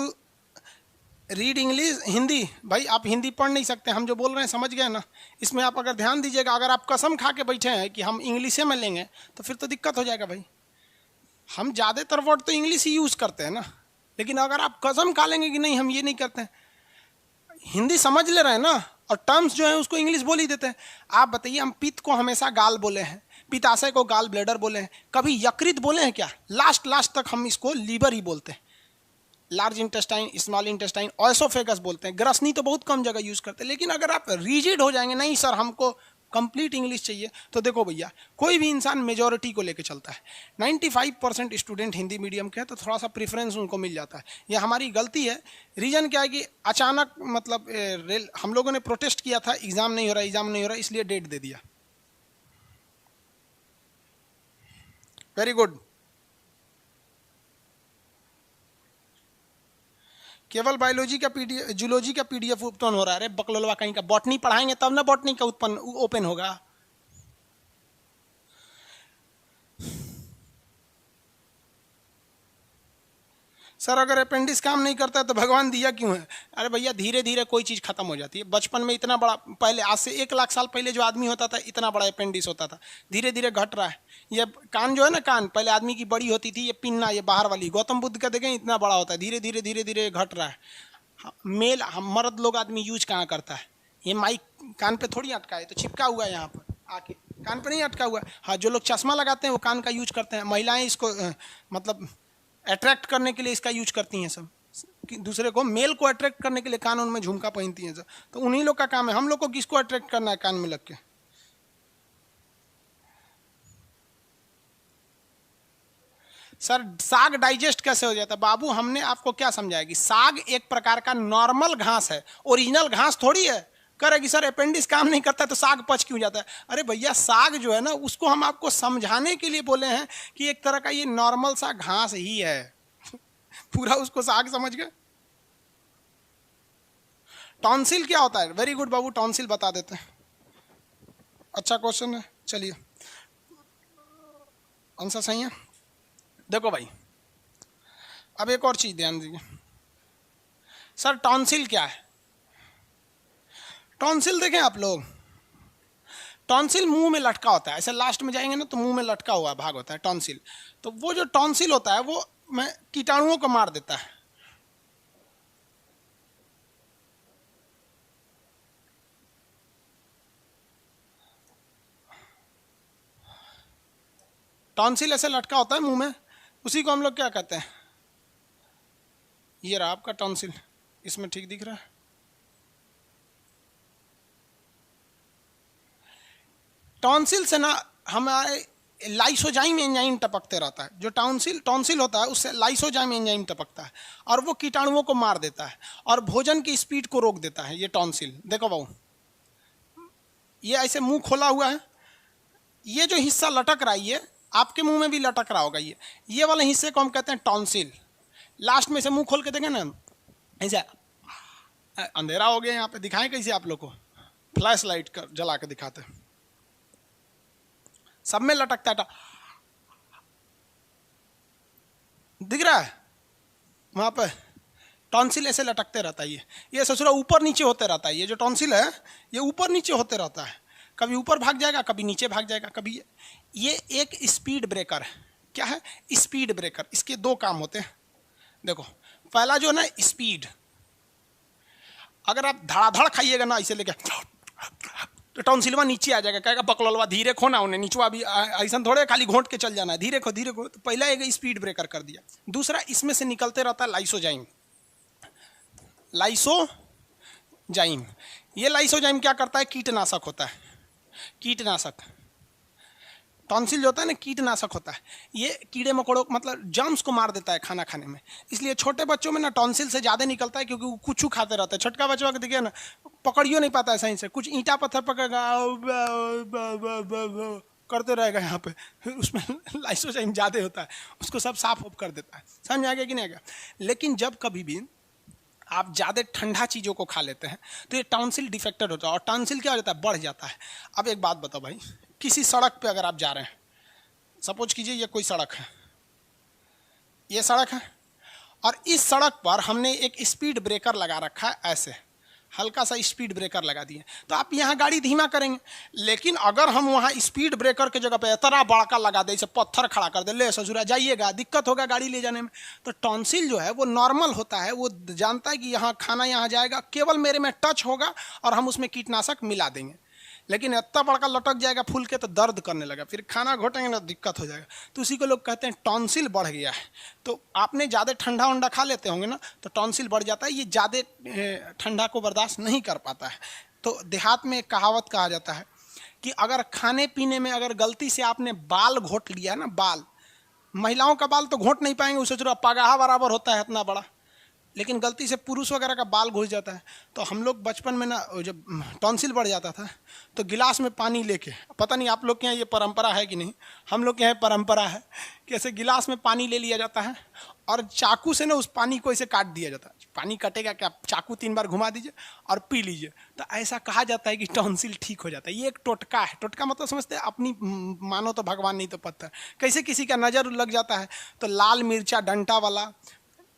Speaker 1: read English, Hindi. भाई आप हिंदी पढ़ नहीं सकते, हम जो बोल रहे हैं समझ गए ना? इसमें आप अगर ध्यान दीजिएगा, अगर आप कसम खा के बैठे हैं कि हम इंग्लिश में लेंगे तो फिर तो दिक्कत हो जाएगा भाई। हम ज़्यादातर वर्ड तो इंग्लिश ही यूज़ करते हैं ना, लेकिन अगर आप कसम खा लेंगे कि नहीं हम ये नहीं करते हैं, हिंदी समझ ले रहे हैं ना, और टर्म्स जो है उसको इंग्लिश बोल ही देते हैं। आप बताइए, हम पित्त को हमेशा गाल बोले हैं, पित्ताशय को गाल ब्लैडर बोले हैं, कभी यकृत बोले हैं क्या? लास्ट तक हम इसको लीवर ही बोलते हैं। लार्ज इंटेस्टाइन, स्मॉल इंटेस्टाइन, ओएसोफेगस बोलते हैं। ग्रसनी तो बहुत कम जगह यूज करते हैं। लेकिन अगर आप रिजिड हो जाएंगे, नहीं सर हमको कंप्लीट इंग्लिश चाहिए, तो देखो भैया, कोई भी इंसान मेजॉरिटी को लेके चलता है। 95% स्टूडेंट हिंदी मीडियम के हैं, तो थोड़ा सा प्रेफरेंस उनको मिल जाता है। यह हमारी गलती है। रीजन क्या है कि अचानक मतलब हम लोगों ने प्रोटेस्ट किया था, एग्जाम नहीं हो रहा, इसलिए डेट दे दिया। Very good. केवल बायोलॉजी का PDF, जूलॉजी का PDF उत्पन्न हो रहा है। अरे बकलोलवा कहीं का, बॉटनी पढ़ाएंगे तब ना बॉटनी का उत्पन्न ओपन होगा। सर अगर अपेंडिक्स काम नहीं करता है तो भगवान दिया क्यों है? अरे भैया धीरे धीरे कोई चीज़ खत्म हो जाती है। बचपन में इतना बड़ा, पहले आज से 1 लाख साल पहले जो आदमी होता था इतना बड़ा अपेंडिक्स होता था, धीरे धीरे घट रहा है। ये कान जो है ना, कान पहले आदमी की बड़ी होती थी, ये पिन्ना ये बाहर वाली, गौतम बुद्ध का देखें इतना बड़ा होता है, धीरे धीरे धीरे धीरे घट रहा है। मेल हम मर्द लोग आदमी यूज कहाँ करता है? ये माइक कान पे थोड़ी अटका है, तो चिपका हुआ है यहाँ पर आके, कान पे नहीं अटका हुआ है। हाँ, जो लोग चश्मा लगाते हैं वो कान का यूज करते हैं। महिलाएं इसको मतलब अट्रैक्ट करने के लिए इसका यूज करती हैं सब, दूसरे को, मेल को अट्रैक्ट करने के लिए कान उनमें झुमका पहनती हैं सब। तो उन्हीं लोग का काम है। हम लोग को किसको अट्रैक्ट करना है कान में लग के? सर साग डाइजेस्ट कैसे हो जाता है? बाबू हमने आपको क्या समझाया कि साग एक प्रकार का नॉर्मल घास है, ओरिजिनल घास थोड़ी है। करेगी सर अपेंडिक्स काम नहीं करता तो साग पच क्यों जाता है? अरे भैया साग जो है ना, उसको हम आपको समझाने के लिए बोले हैं कि एक तरह का ये नॉर्मल सा घास ही है। पूरा उसको साग समझ गए। टॉन्सिल क्या होता है? वेरी गुड बाबू, टॉन्सिल बता देते हैं। अच्छा क्वेश्चन है, चलिए आंसर सही है। देखो भाई, अब एक और चीज ध्यान दीजिए। सर टॉन्सिल क्या है? टॉन्सिल देखें आप लोग, टॉन्सिल मुंह में लटका होता है, ऐसे लास्ट में जाएंगे ना तो मुंह में लटका हुआ भाग होता है टॉन्सिल। तो वो जो टॉन्सिल होता है वो में कीटाणुओं को मार देता है। टॉन्सिल ऐसे लटका होता है मुंह में, उसी को हम लोग क्या कहते हैं? ये रहा आपका टॉन्सिल, इसमें ठीक दिख रहा है। टॉन्सिल से ना हमारे लाइसोजाइम एंजाइम टपकते रहता है। जो टॉन्सिल होता है उससे लाइसोजाइम एंजाइम टपकता है और वो कीटाणुओं को मार देता है और भोजन की स्पीड को रोक देता है। ये टॉन्सिल देखो बाबू, ये ऐसे मुंह खोला हुआ है, ये जो हिस्सा लटक रहा है ये आपके मुंह में भी लटक रहा होगा। ये वाले हिस्से को हम कहते हैं टॉन्सिल। लास्ट में से मुंह खोल के देखें ना, ऐसे अंधेरा हो गया यहाँ पे, दिखाएं कैसे आप लोग को? फ्लैश लाइट कर जला के दिखाते हैं। सब में लटकता है, दिख रहा है वहां पे टॉन्सिल ऐसे लटकते रहता है। ये ससुरा ऊपर नीचे होते रहता है। ये जो टॉन्सिल है ये ऊपर नीचे होते रहता है, कभी ऊपर भाग जाएगा कभी नीचे भाग जाएगा कभी। ये एक स्पीड ब्रेकर है। क्या है? Speed breaker. इसके दो काम होते हैं। देखो पहला जो है ना स्पीड, अगर आप धड़ाधड़ खाइएगा ना ऐसे लेके तो टॉन्सिलवा नीचे आ जाएगा, कहेगा बकलवा धीरे खो ना, उन्हें नीचवा भी ऐसा थोड़े खाली घोंट के चल जाना है, धीरे खो धीरे खो। तो पहला एक स्पीड ब्रेकर कर दिया। दूसरा इसमें से निकलते रहता है लाइसोजाइम। लाइसोजाइम, ये लाइसोजाइम क्या करता है? कीटनाशक होता है। कीटनाशक, टॉन्सिल जो होता है ना कीटनाशक होता है। ये कीड़े मकोड़ों मतलब जर्म्स को मार देता है खाना खाने में। इसलिए छोटे बच्चों में ना टॉन्सिल से ज़्यादा निकलता है क्योंकि वो कुछ खाते रहते हैं। छोटका बच्चा को देखिए ना, पकड़ियो नहीं पाता है सही से, कुछ ईंटा पत्थर पकड़ेगा करते रहेगा यहाँ पे, उसमें लाइसोजाइम ज़्यादा होता है, उसको सब साफ ऑफ कर देता है। समझ आ गया कि नहीं आ गया? लेकिन जब कभी भी आप ज़्यादा ठंडा चीज़ों को खा लेते हैं तो ये टॉन्सिल डिफेक्टेड होता है और टॉन्सिल क्या हो जाता है? बढ़ जाता है। अब एक बात बताओ भाई, किसी सड़क पे अगर आप जा रहे हैं, सपोज कीजिए ये कोई सड़क है, ये सड़क है और इस सड़क पर हमने एक स्पीड ब्रेकर लगा रखा है, ऐसे हल्का सा स्पीड ब्रेकर लगा दिए, तो आप यहाँ गाड़ी धीमा करेंगे। लेकिन अगर हम वहाँ स्पीड ब्रेकर की जगह पे इतना बड़का लगा दे, इसे पत्थर खड़ा कर दे, ले ससुरा जाइएगा, दिक्कत होगा गाड़ी ले जाने में। तो टॉन्सिल जो है वो नॉर्मल होता है, वो जानता है कि यहाँ खाना यहाँ जाएगा, केवल मेरे में टच होगा और हम उसमें कीटनाशक मिला देंगे। लेकिन इतना बड़का लटक जाएगा फूल के तो दर्द करने लगा, फिर खाना घोटेंगे ना दिक्कत हो जाएगा। तो उसी को लोग कहते हैं टॉन्सिल बढ़ गया है। तो आपने ज़्यादा ठंडा वंडा खा लेते होंगे ना तो टॉन्सिल बढ़ जाता है, ये ज़्यादा ठंडा को बर्दाश्त नहीं कर पाता है। तो देहात में एक कहावत कहा जाता है कि अगर खाने पीने में अगर गलती से आपने बाल घोट लिया ना, बाल, महिलाओं का बाल तो घोट नहीं पाएंगे, उससे थोड़ा पगाहा बराबर होता है इतना बड़ा, लेकिन गलती से पुरुष वगैरह का बाल घुस जाता है। तो हम लोग बचपन में ना जब टॉन्सिल बढ़ जाता था तो गिलास में पानी लेके, पता नहीं आप लोग के यहाँ ये परंपरा है कि नहीं, हम लोग के यहाँ परंपरा है कि ऐसे गिलास में पानी ले लिया जाता है और चाकू से ना उस पानी को ऐसे काट दिया जाता है। पानी कटेगा क्या, चाकू 3 बार घुमा दीजिए और पी लीजिए। तो ऐसा कहा जाता है कि टॉन्सिल ठीक हो जाता है। ये एक टोटका है। टोटका मतलब समझते हैं, अपनी मानो तो भगवान नहीं तो पत्थर। कैसे किसी का नज़र लग जाता है तो लाल मिर्चा डंटा वाला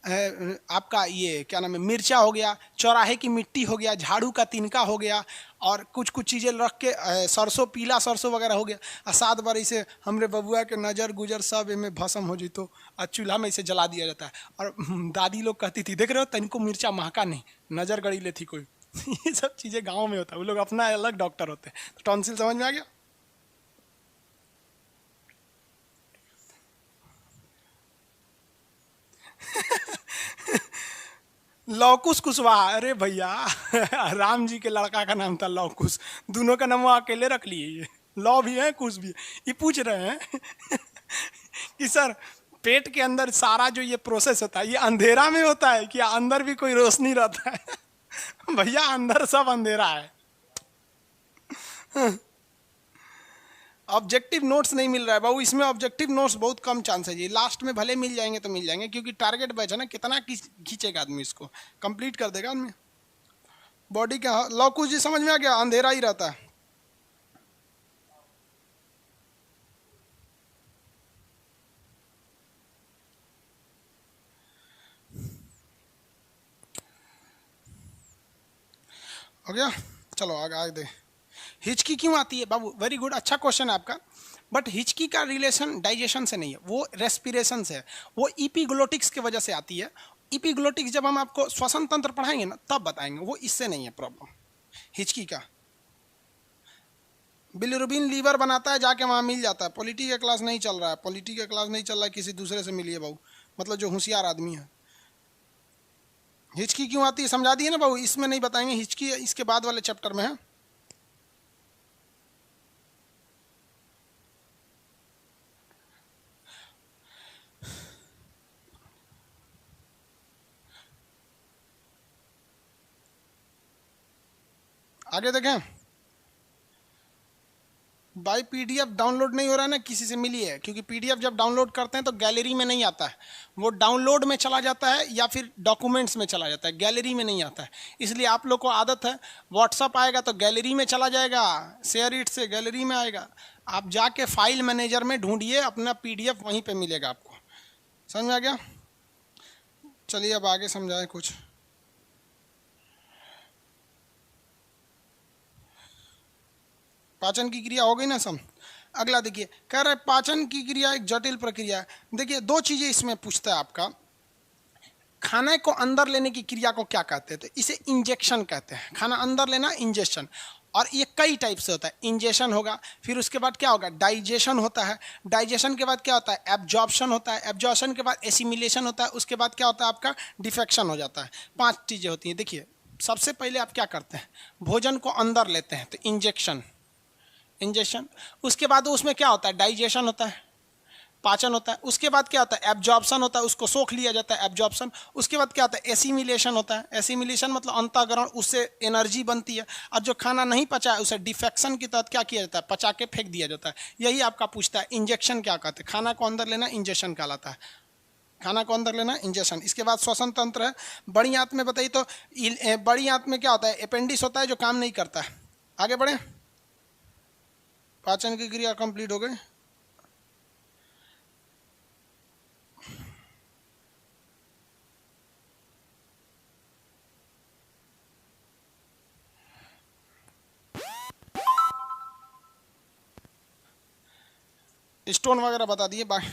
Speaker 1: आपका ये क्या नाम है, मिर्चा हो गया, चौराहे की मिट्टी हो गया, झाड़ू का तिनका हो गया, और कुछ कुछ चीज़ें रख के सरसों, पीला सरसों वगैरह हो गया, और 7 बार इसे हमरे बबुआ के नज़र गुजर सब इनमें भस्म हो जितो, और चूल्हा में इसे जला दिया जाता है। और दादी लोग कहती थी, देख रहे हो तनिको मिर्चा महका नहीं, नज़र गड़ी ले थी कोई। ये सब चीज़ें गाँव में होता है, वो लोग अपना अलग डॉक्टर होते हैं। तो टॉन्सिल समझ में आ गया? लौकुश कुशवाहा, अरे भैया राम जी के लड़का का नाम था लौकुश, दोनों का नाम वो अकेले रख लिए। ये लौ भी है, कुश भी है। ये पूछ रहे हैं कि सर पेट के अंदर सारा जो ये प्रोसेस होता है, ये अंधेरा में होता है कि अंदर भी कोई रोशनी रहता है? भैया अंदर सब अंधेरा है। ऑब्जेक्टिव नोट्स नहीं मिल रहा है बाबू, इसमें ऑब्जेक्टिव नोट्स बहुत कम चांस है जी, लास्ट में भले मिल जाएंगे तो मिल जाएंगे, क्योंकि टारगेट बैच है ना, कितना खींचेगा आदमी, इसको कंप्लीट कर देगा आदमी। बॉडी का लौकुश जी समझ में आ गया, अंधेरा ही रहता है। हो गया, चलो आगे आगे दे। हिचकी क्यों आती है बाबू? वेरी गुड, अच्छा क्वेश्चन है आपका। बट हिचकी का रिलेशन डाइजेशन से नहीं है, वो रेस्पिरेशन से है, वो इपीग्लोटिक्स की वजह से आती है। इपीग्लोटिक्स जब हम आपको श्वसन तंत्र पढ़ाएंगे ना तब बताएंगे, वो इससे नहीं है प्रॉब्लम हिचकी का। बिलिरुबिन लीवर बनाता है, जाके वहाँ मिल जाता है। पॉलिटी का क्लास नहीं चल रहा है, पॉलिटी का क्लास नहीं चल रहा है, किसी दूसरे से मिलिए बाबू, मतलब जो होशियार आदमी है। हिचकी क्यों आती है समझा दिए ना बाबू, इसमें नहीं बताएंगे, हिचकी इसके बाद वाले चैप्टर में है। आगे देखें, बाई पीडीएफ डाउनलोड नहीं हो रहा है ना, किसी से मिली है, क्योंकि पीडीएफ जब डाउनलोड करते हैं तो गैलरी में नहीं आता है, वो डाउनलोड में चला जाता है या फिर डॉक्यूमेंट्स में चला जाता है, गैलरी में नहीं आता है। इसलिए आप लोग को आदत है, व्हाट्सअप आएगा तो गैलरी में चला जाएगा, शेयर इट से गैलरी में आएगा, आप जाके फाइल मैनेजर में ढूंढिए, अपना पीडीएफ वहीं पर मिलेगा आपको। समझ में आ गया? चलिए अब आगे समझाएं कुछ। पाचन की क्रिया हो गई ना सम। अगला देखिए, कह रहा है पाचन की क्रिया एक जटिल प्रक्रिया है। देखिए दो चीजें इसमें पूछता है आपका, खाने को अंदर लेने की क्रिया को क्या कहते हैं? तो इसे इंजेक्शन कहते हैं, खाना अंदर लेना इंजेक्शन। और ये कई टाइप से होता है, इंजेक्शन होगा, फिर उसके बाद क्या होगा, डाइजेशन होता है, डाइजेशन के बाद क्या होता है, एब्जॉर्प्शन होता है, एब्जॉर्प्शन के बाद एसिमिलेशन होता है, उसके बाद क्या होता है आपका, डिफेक्शन हो जाता है। 5 चीजें होती हैं। देखिए सबसे पहले आप क्या करते हैं, भोजन को अंदर लेते हैं तो इंजेक्शन, इंजेक्शन, उसके बाद उसमें क्या होता है, डाइजेशन होता है, पाचन होता है, उसके बाद क्या होता है, एब्जॉर्प्शन होता है, उसको सोख लिया जाता है, एब्जॉर्प्शन, उसके बाद क्या होता है, एसिमिलेशन होता है, एसिमिलेशन मतलब अंतःग्रहण, उससे एनर्जी बनती है, और जो खाना नहीं पचा है उसे डिफेक्शन के तहत क्या किया जाता है, पचा के फेंक दिया जाता है। यही आपका पूछता है इंजेक्शन क्या कहते हैं, खाना को अंदर लेना इंजेक्शन कहलाता है, खाना को अंदर लेना इंजेक्शन। इसके बाद श्वसन तंत्र है, बड़ी आंत में बताइए तो बड़ी आंत में क्या होता है, अपेंडिक्स होता है जो काम नहीं करता है। आगे बढ़े, पाचन की क्रिया कंप्लीट हो गई। स्टोन वगैरह बता दिए, बाकी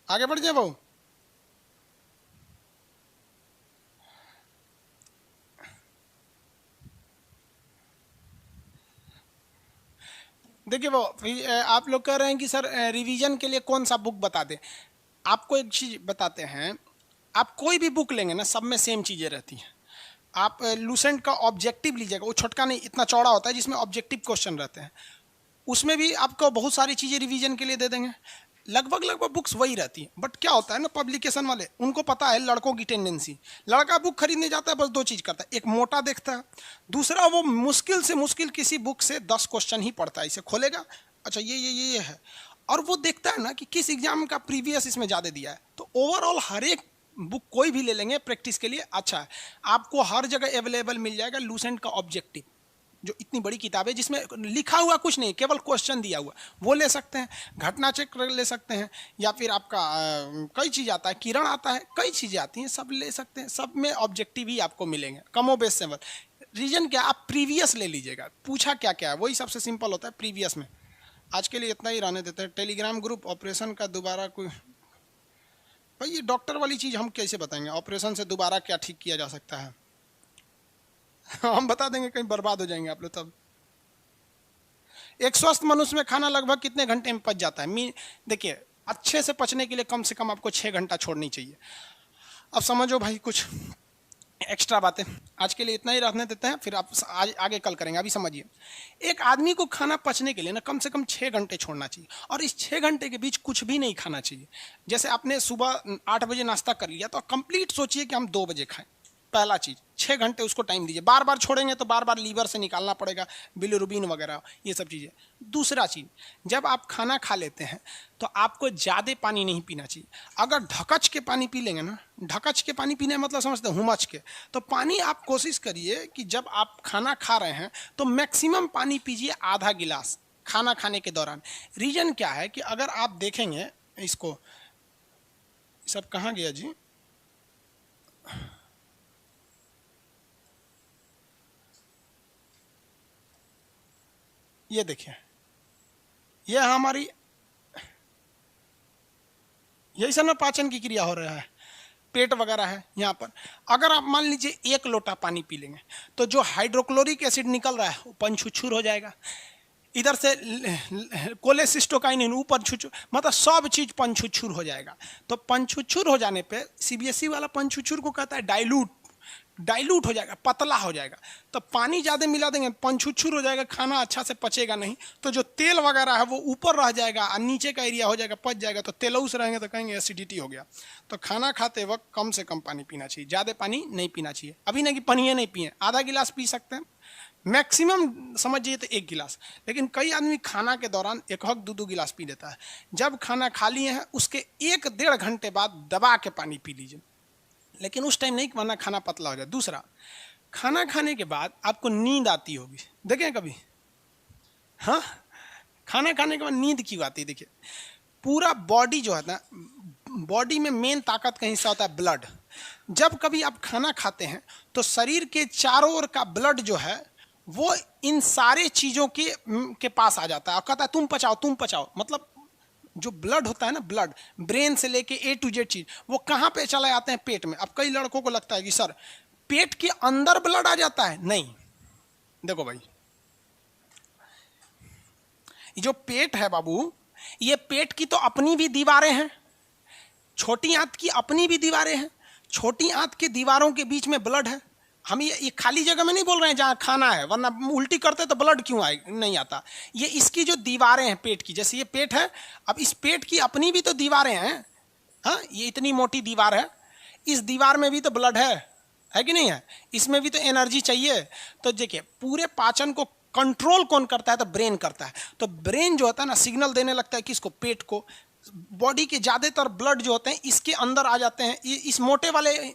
Speaker 1: आगे बढ़ जाए भाऊ। देखिए वो आप लोग कह रहे हैं कि सर रिवीजन के लिए कौन सा बुक बता दें। आपको एक चीज़ बताते हैं, आप कोई भी बुक लेंगे ना सब में सेम चीज़ें रहती हैं। आप लूसेंट का ऑब्जेक्टिव लीजिएगा, वो छोटका नहीं इतना चौड़ा होता है, जिसमें ऑब्जेक्टिव क्वेश्चन रहते हैं, उसमें भी आपको बहुत सारी चीज़ें रिवीजन के लिए दे देंगे। लगभग लगभग बुक्स वही रहती हैं, बट क्या होता है ना, पब्लिकेशन वाले उनको पता है लड़कों की टेंडेंसी, लड़का बुक खरीदने जाता है बस 2 चीज़ करता है, एक मोटा देखता है, दूसरा वो मुश्किल से मुश्किल किसी बुक से 10 क्वेश्चन ही पढ़ता है, इसे खोलेगा, अच्छा ये है, और वो देखता है ना कि किस एग्जाम का प्रीवियस इसमें ज़्यादा दिया है। तो ओवरऑल हर एक बुक कोई भी ले लेंगे प्रैक्टिस के लिए अच्छा है, आपको हर जगह अवेलेबल मिल जाएगा लूसेंट का ऑब्जेक्टिव, जो इतनी बड़ी किताब है जिसमें लिखा हुआ कुछ नहीं, केवल क्वेश्चन दिया हुआ, वो ले सकते हैं। घटना चक्र ले सकते हैं, या फिर आपका कई चीज़ आता है, किरण आता है, कई चीज़ें आती हैं, सब ले सकते हैं। सब में ऑब्जेक्टिव ही आपको मिलेंगे, कमोबेश सिंपल। रीजन क्या, आप प्रीवियस ले लीजिएगा, पूछा क्या क्या है वही सबसे सिंपल होता है प्रीवियस में। आज के लिए इतना ही रहने देते हैं। टेलीग्राम ग्रुप ऑपरेशन का दोबारा कोई, भाई ये डॉक्टर वाली चीज़ हम कैसे बताएंगे, ऑपरेशन से दोबारा क्या ठीक किया जा सकता है हम बता देंगे, कहीं बर्बाद हो जाएंगे आप लोग तब। एक स्वस्थ मनुष्य में खाना लगभग कितने घंटे में पच जाता है? देखिए, अच्छे से पचने के लिए कम से कम आपको 6 घंटा छोड़नी चाहिए। अब समझो भाई कुछ एक्स्ट्रा बातें, आज के लिए इतना ही रहने देते हैं, फिर आप आज आगे कल करेंगे। अभी समझिए, एक आदमी को खाना पचने के लिए ना कम से कम 6 घंटे छोड़ना चाहिए, और इस 6 घंटे के बीच कुछ भी नहीं खाना चाहिए। जैसे आपने सुबह 8 बजे नाश्ता कर लिया, तो कंप्लीट सोचिए कि हम 2 बजे खाएं। पहला चीज़, 6 घंटे उसको टाइम दीजिए। बार बार छोड़ेंगे तो बार बार लीवर से निकालना पड़ेगा, बिलिरुबिन वगैरह ये सब चीज़ें। दूसरा चीज़, जब आप खाना खा लेते हैं तो आपको ज़्यादा पानी नहीं पीना चाहिए। अगर ढकच के पानी पी लेंगे ना, ढकच के पानी पीने मतलब समझते हैं हुमच के, तो पानी आप कोशिश करिए कि जब आप खाना खा रहे हैं तो मैक्सिमम पानी पीजिए, आधा गिलास खाना खाने के दौरान। रीज़न क्या है कि अगर आप देखेंगे इसको, सब कहाँ गया जी, ये देखिए, ये हमारी यही सब ना पाचन की क्रिया हो रहा है, पेट वगैरह है यहाँ पर। अगर आप मान लीजिए 1 लोटा पानी पी लेंगे तो जो हाइड्रोक्लोरिक एसिड निकल रहा है वो पंछुछुर हो जाएगा, इधर से कोलेसिस्टोकाइनिन ऊपर छुछुर, मतलब सब चीज़ पंछुछुर हो जाएगा। तो पंछुछुर हो जाने पे सीबीएसई वाला पंछुछुर को कहता है डाइल्यूट हो जाएगा, पतला हो जाएगा। तो पानी ज़्यादा मिला देंगे, पंछुछुर हो जाएगा, खाना अच्छा से पचेगा नहीं, तो जो तेल वगैरह है वो ऊपर रह जाएगा और नीचे का एरिया हो जाएगा, पच जाएगा। तो तेलौस रहेंगे तो कहेंगे एसिडिटी हो गया। तो खाना खाते वक्त कम से कम पानी पीना चाहिए, ज़्यादा पानी नहीं पीना चाहिए। अभी नहीं कि पानी नहीं पिए, आधा गिलास पी सकते हैं, मैक्सिमम समझिए तो 1 गिलास। लेकिन कई आदमी खाना के दौरान 1-2 गिलास पी लेता है। जब खाना खा लिए हैं उसके 1-1.5 घंटे बाद दबा के पानी पी लीजिए, लेकिन उस टाइम नहीं, वरना खाना पतला हो जाए। दूसरा, खाना खाने के बाद आपको नींद आती होगी, देखें कभी? हाँ, खाना खाने के बाद नींद क्यों आती है? देखिए, पूरा बॉडी जो है ना, बॉडी में मेन ताकत का हिस्सा होता है ब्लड। जब कभी आप खाना खाते हैं तो शरीर के चारों ओर का ब्लड जो है वो इन सारे चीज़ों के पास आ जाता है और कहता है तुम पचाओ। मतलब जो ब्लड होता है ना, ब्लड ब्रेन से लेके A to Z चीज वो कहाँ पे चले आते हैं? पेट में। अब कई लड़कों को लगता है कि सर पेट के अंदर ब्लड आ जाता है, नहीं। देखो भाई, जो पेट है बाबू, ये पेट की तो अपनी भी दीवारें हैं, छोटी आंत की अपनी भी दीवारें हैं, छोटी आंत के दीवारों के बीच में ब्लड है। हम ये खाली जगह में नहीं बोल रहे हैं जहाँ खाना है, वरना उल्टी करते तो ब्लड क्यों आए, नहीं आता। ये इसकी जो दीवारें हैं पेट की, जैसे ये पेट है, अब इस पेट की अपनी भी तो दीवारें हैं। हाँ, ये इतनी मोटी दीवार है, इस दीवार में भी तो ब्लड है कि नहीं है? इसमें भी तो एनर्जी चाहिए। तो देखिए, पूरे पाचन को कंट्रोल कौन करता है? तो ब्रेन करता है। तो ब्रेन जो होता है ना, सिग्नल देने लगता है किसको? पेट को। बॉडी के ज़्यादातर ब्लड जो होते हैं इसके अंदर आ जाते हैं, ये इस मोटे वाले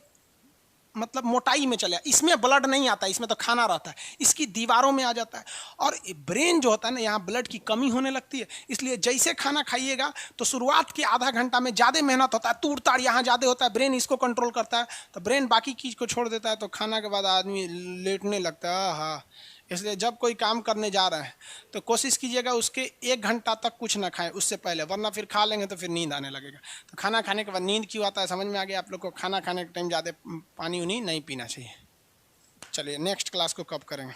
Speaker 1: मतलब मोटाई में चले, इसमें ब्लड नहीं आता, इसमें तो खाना रहता है, इसकी दीवारों में आ जाता है। और ब्रेन जो होता है ना, यहाँ ब्लड की कमी होने लगती है। इसलिए जैसे खाना खाइएगा तो शुरुआत के आधा घंटा में ज़्यादा मेहनत होता है, तूड़ ताड़ यहाँ ज़्यादा होता है, ब्रेन इसको कंट्रोल करता है, तो ब्रेन बाकी चीज़ को छोड़ देता है। तो खाना के बाद आदमी लेटने लगता है। हाँ, इसलिए जब कोई काम करने जा रहे हैं तो कोशिश कीजिएगा उसके 1 घंटा तक कुछ ना खाएं उससे पहले, वरना फिर खा लेंगे तो फिर नींद आने लगेगा। तो खाना खाने के बाद नींद क्यों आता है समझ में आ गया आप लोग को। खाना खाने के टाइम ज़्यादा पानी उनी नहीं पीना चाहिए। चलिए नेक्स्ट क्लास को कब करेंगे?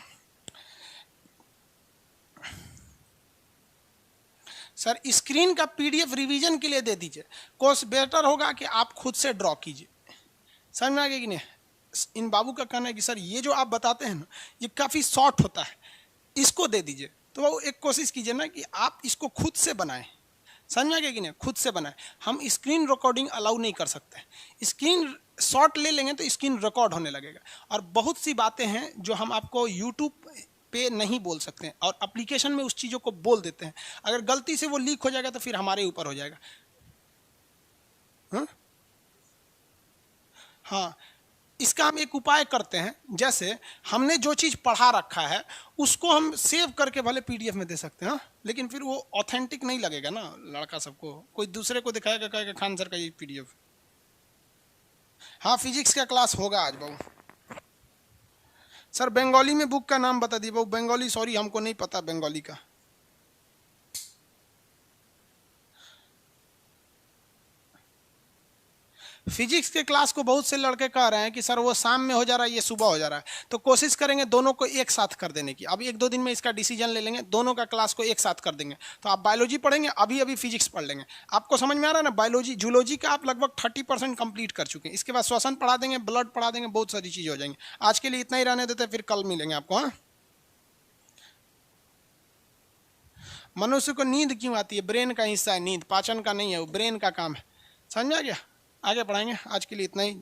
Speaker 1: सर स्क्रीन का PDF रिवीजन के लिए दे दीजिए। कोर्स बेटर होगा कि आप खुद से ड्रॉ कीजिए। समझ में आ गया कि नहीं? इन बाबू का कहना है कि सर ये जो आप बताते हैं ना, ये काफ़ी शॉर्ट होता है, इसको दे दीजिए। तो वो एक कोशिश कीजिए ना कि आप इसको खुद से बनाएं। समझ में आ गया कि नहीं? खुद से बनाएं। हम स्क्रीन रिकॉर्डिंग अलाउ नहीं कर सकते। स्क्रीन शॉट ले लेंगे तो स्क्रीन रिकॉर्ड होने लगेगा, और बहुत सी बातें हैं जो हम आपको यूट्यूब पे नहीं बोल सकते हैं, और एप्लीकेशन में उस चीज़ों को बोल देते हैं। अगर गलती से वो लीक हो जाएगा तो फिर हमारे ऊपर हो जाएगा। हाँ, इसका हम एक उपाय करते हैं, जैसे हमने जो चीज़ पढ़ा रखा है उसको हम सेव करके भले पीडीएफ में दे सकते हैं, लेकिन फिर वो ऑथेंटिक नहीं लगेगा ना, लड़का सबको कोई दूसरे को दिखाएगा, कहेगा खान सर का ये पीडीएफ। हाँ फिजिक्स का क्लास होगा आज बाबू। सर बंगाली में बुक का नाम बता दिए बाबू, बंगाली सॉरी हमको नहीं पता बंगाली का। फिजिक्स के क्लास को बहुत से लड़के कह रहे हैं कि सर वो शाम में हो जा रहा है, ये सुबह हो जा रहा है, तो कोशिश करेंगे दोनों को एक साथ कर देने की। अभी 1-2 दिन में इसका डिसीजन ले लेंगे, दोनों का क्लास को एक साथ कर देंगे। तो आप बायोलॉजी पढ़ेंगे, अभी अभी फिजिक्स पढ़ लेंगे। आपको समझ में आ रहा है ना, बायोलॉजी जूलॉजी का आप लगभग 30% कंप्लीट कर चुके हैं। इसके बाद श्वसन पढ़ा देंगे, ब्लड पढ़ा देंगे, बहुत सारी चीज़ें हो जाएंगी। आज के लिए इतना ही रहने देते हैं, फिर कल मिलेंगे आपको। हाँ, मनुष्य को नींद क्यों आती है? ब्रेन का हिस्सा है नींद, पाचन का नहीं है, वो ब्रेन का काम है। समझ में आ गया? आगे पढ़ाएंगे, आज के लिए इतना ही।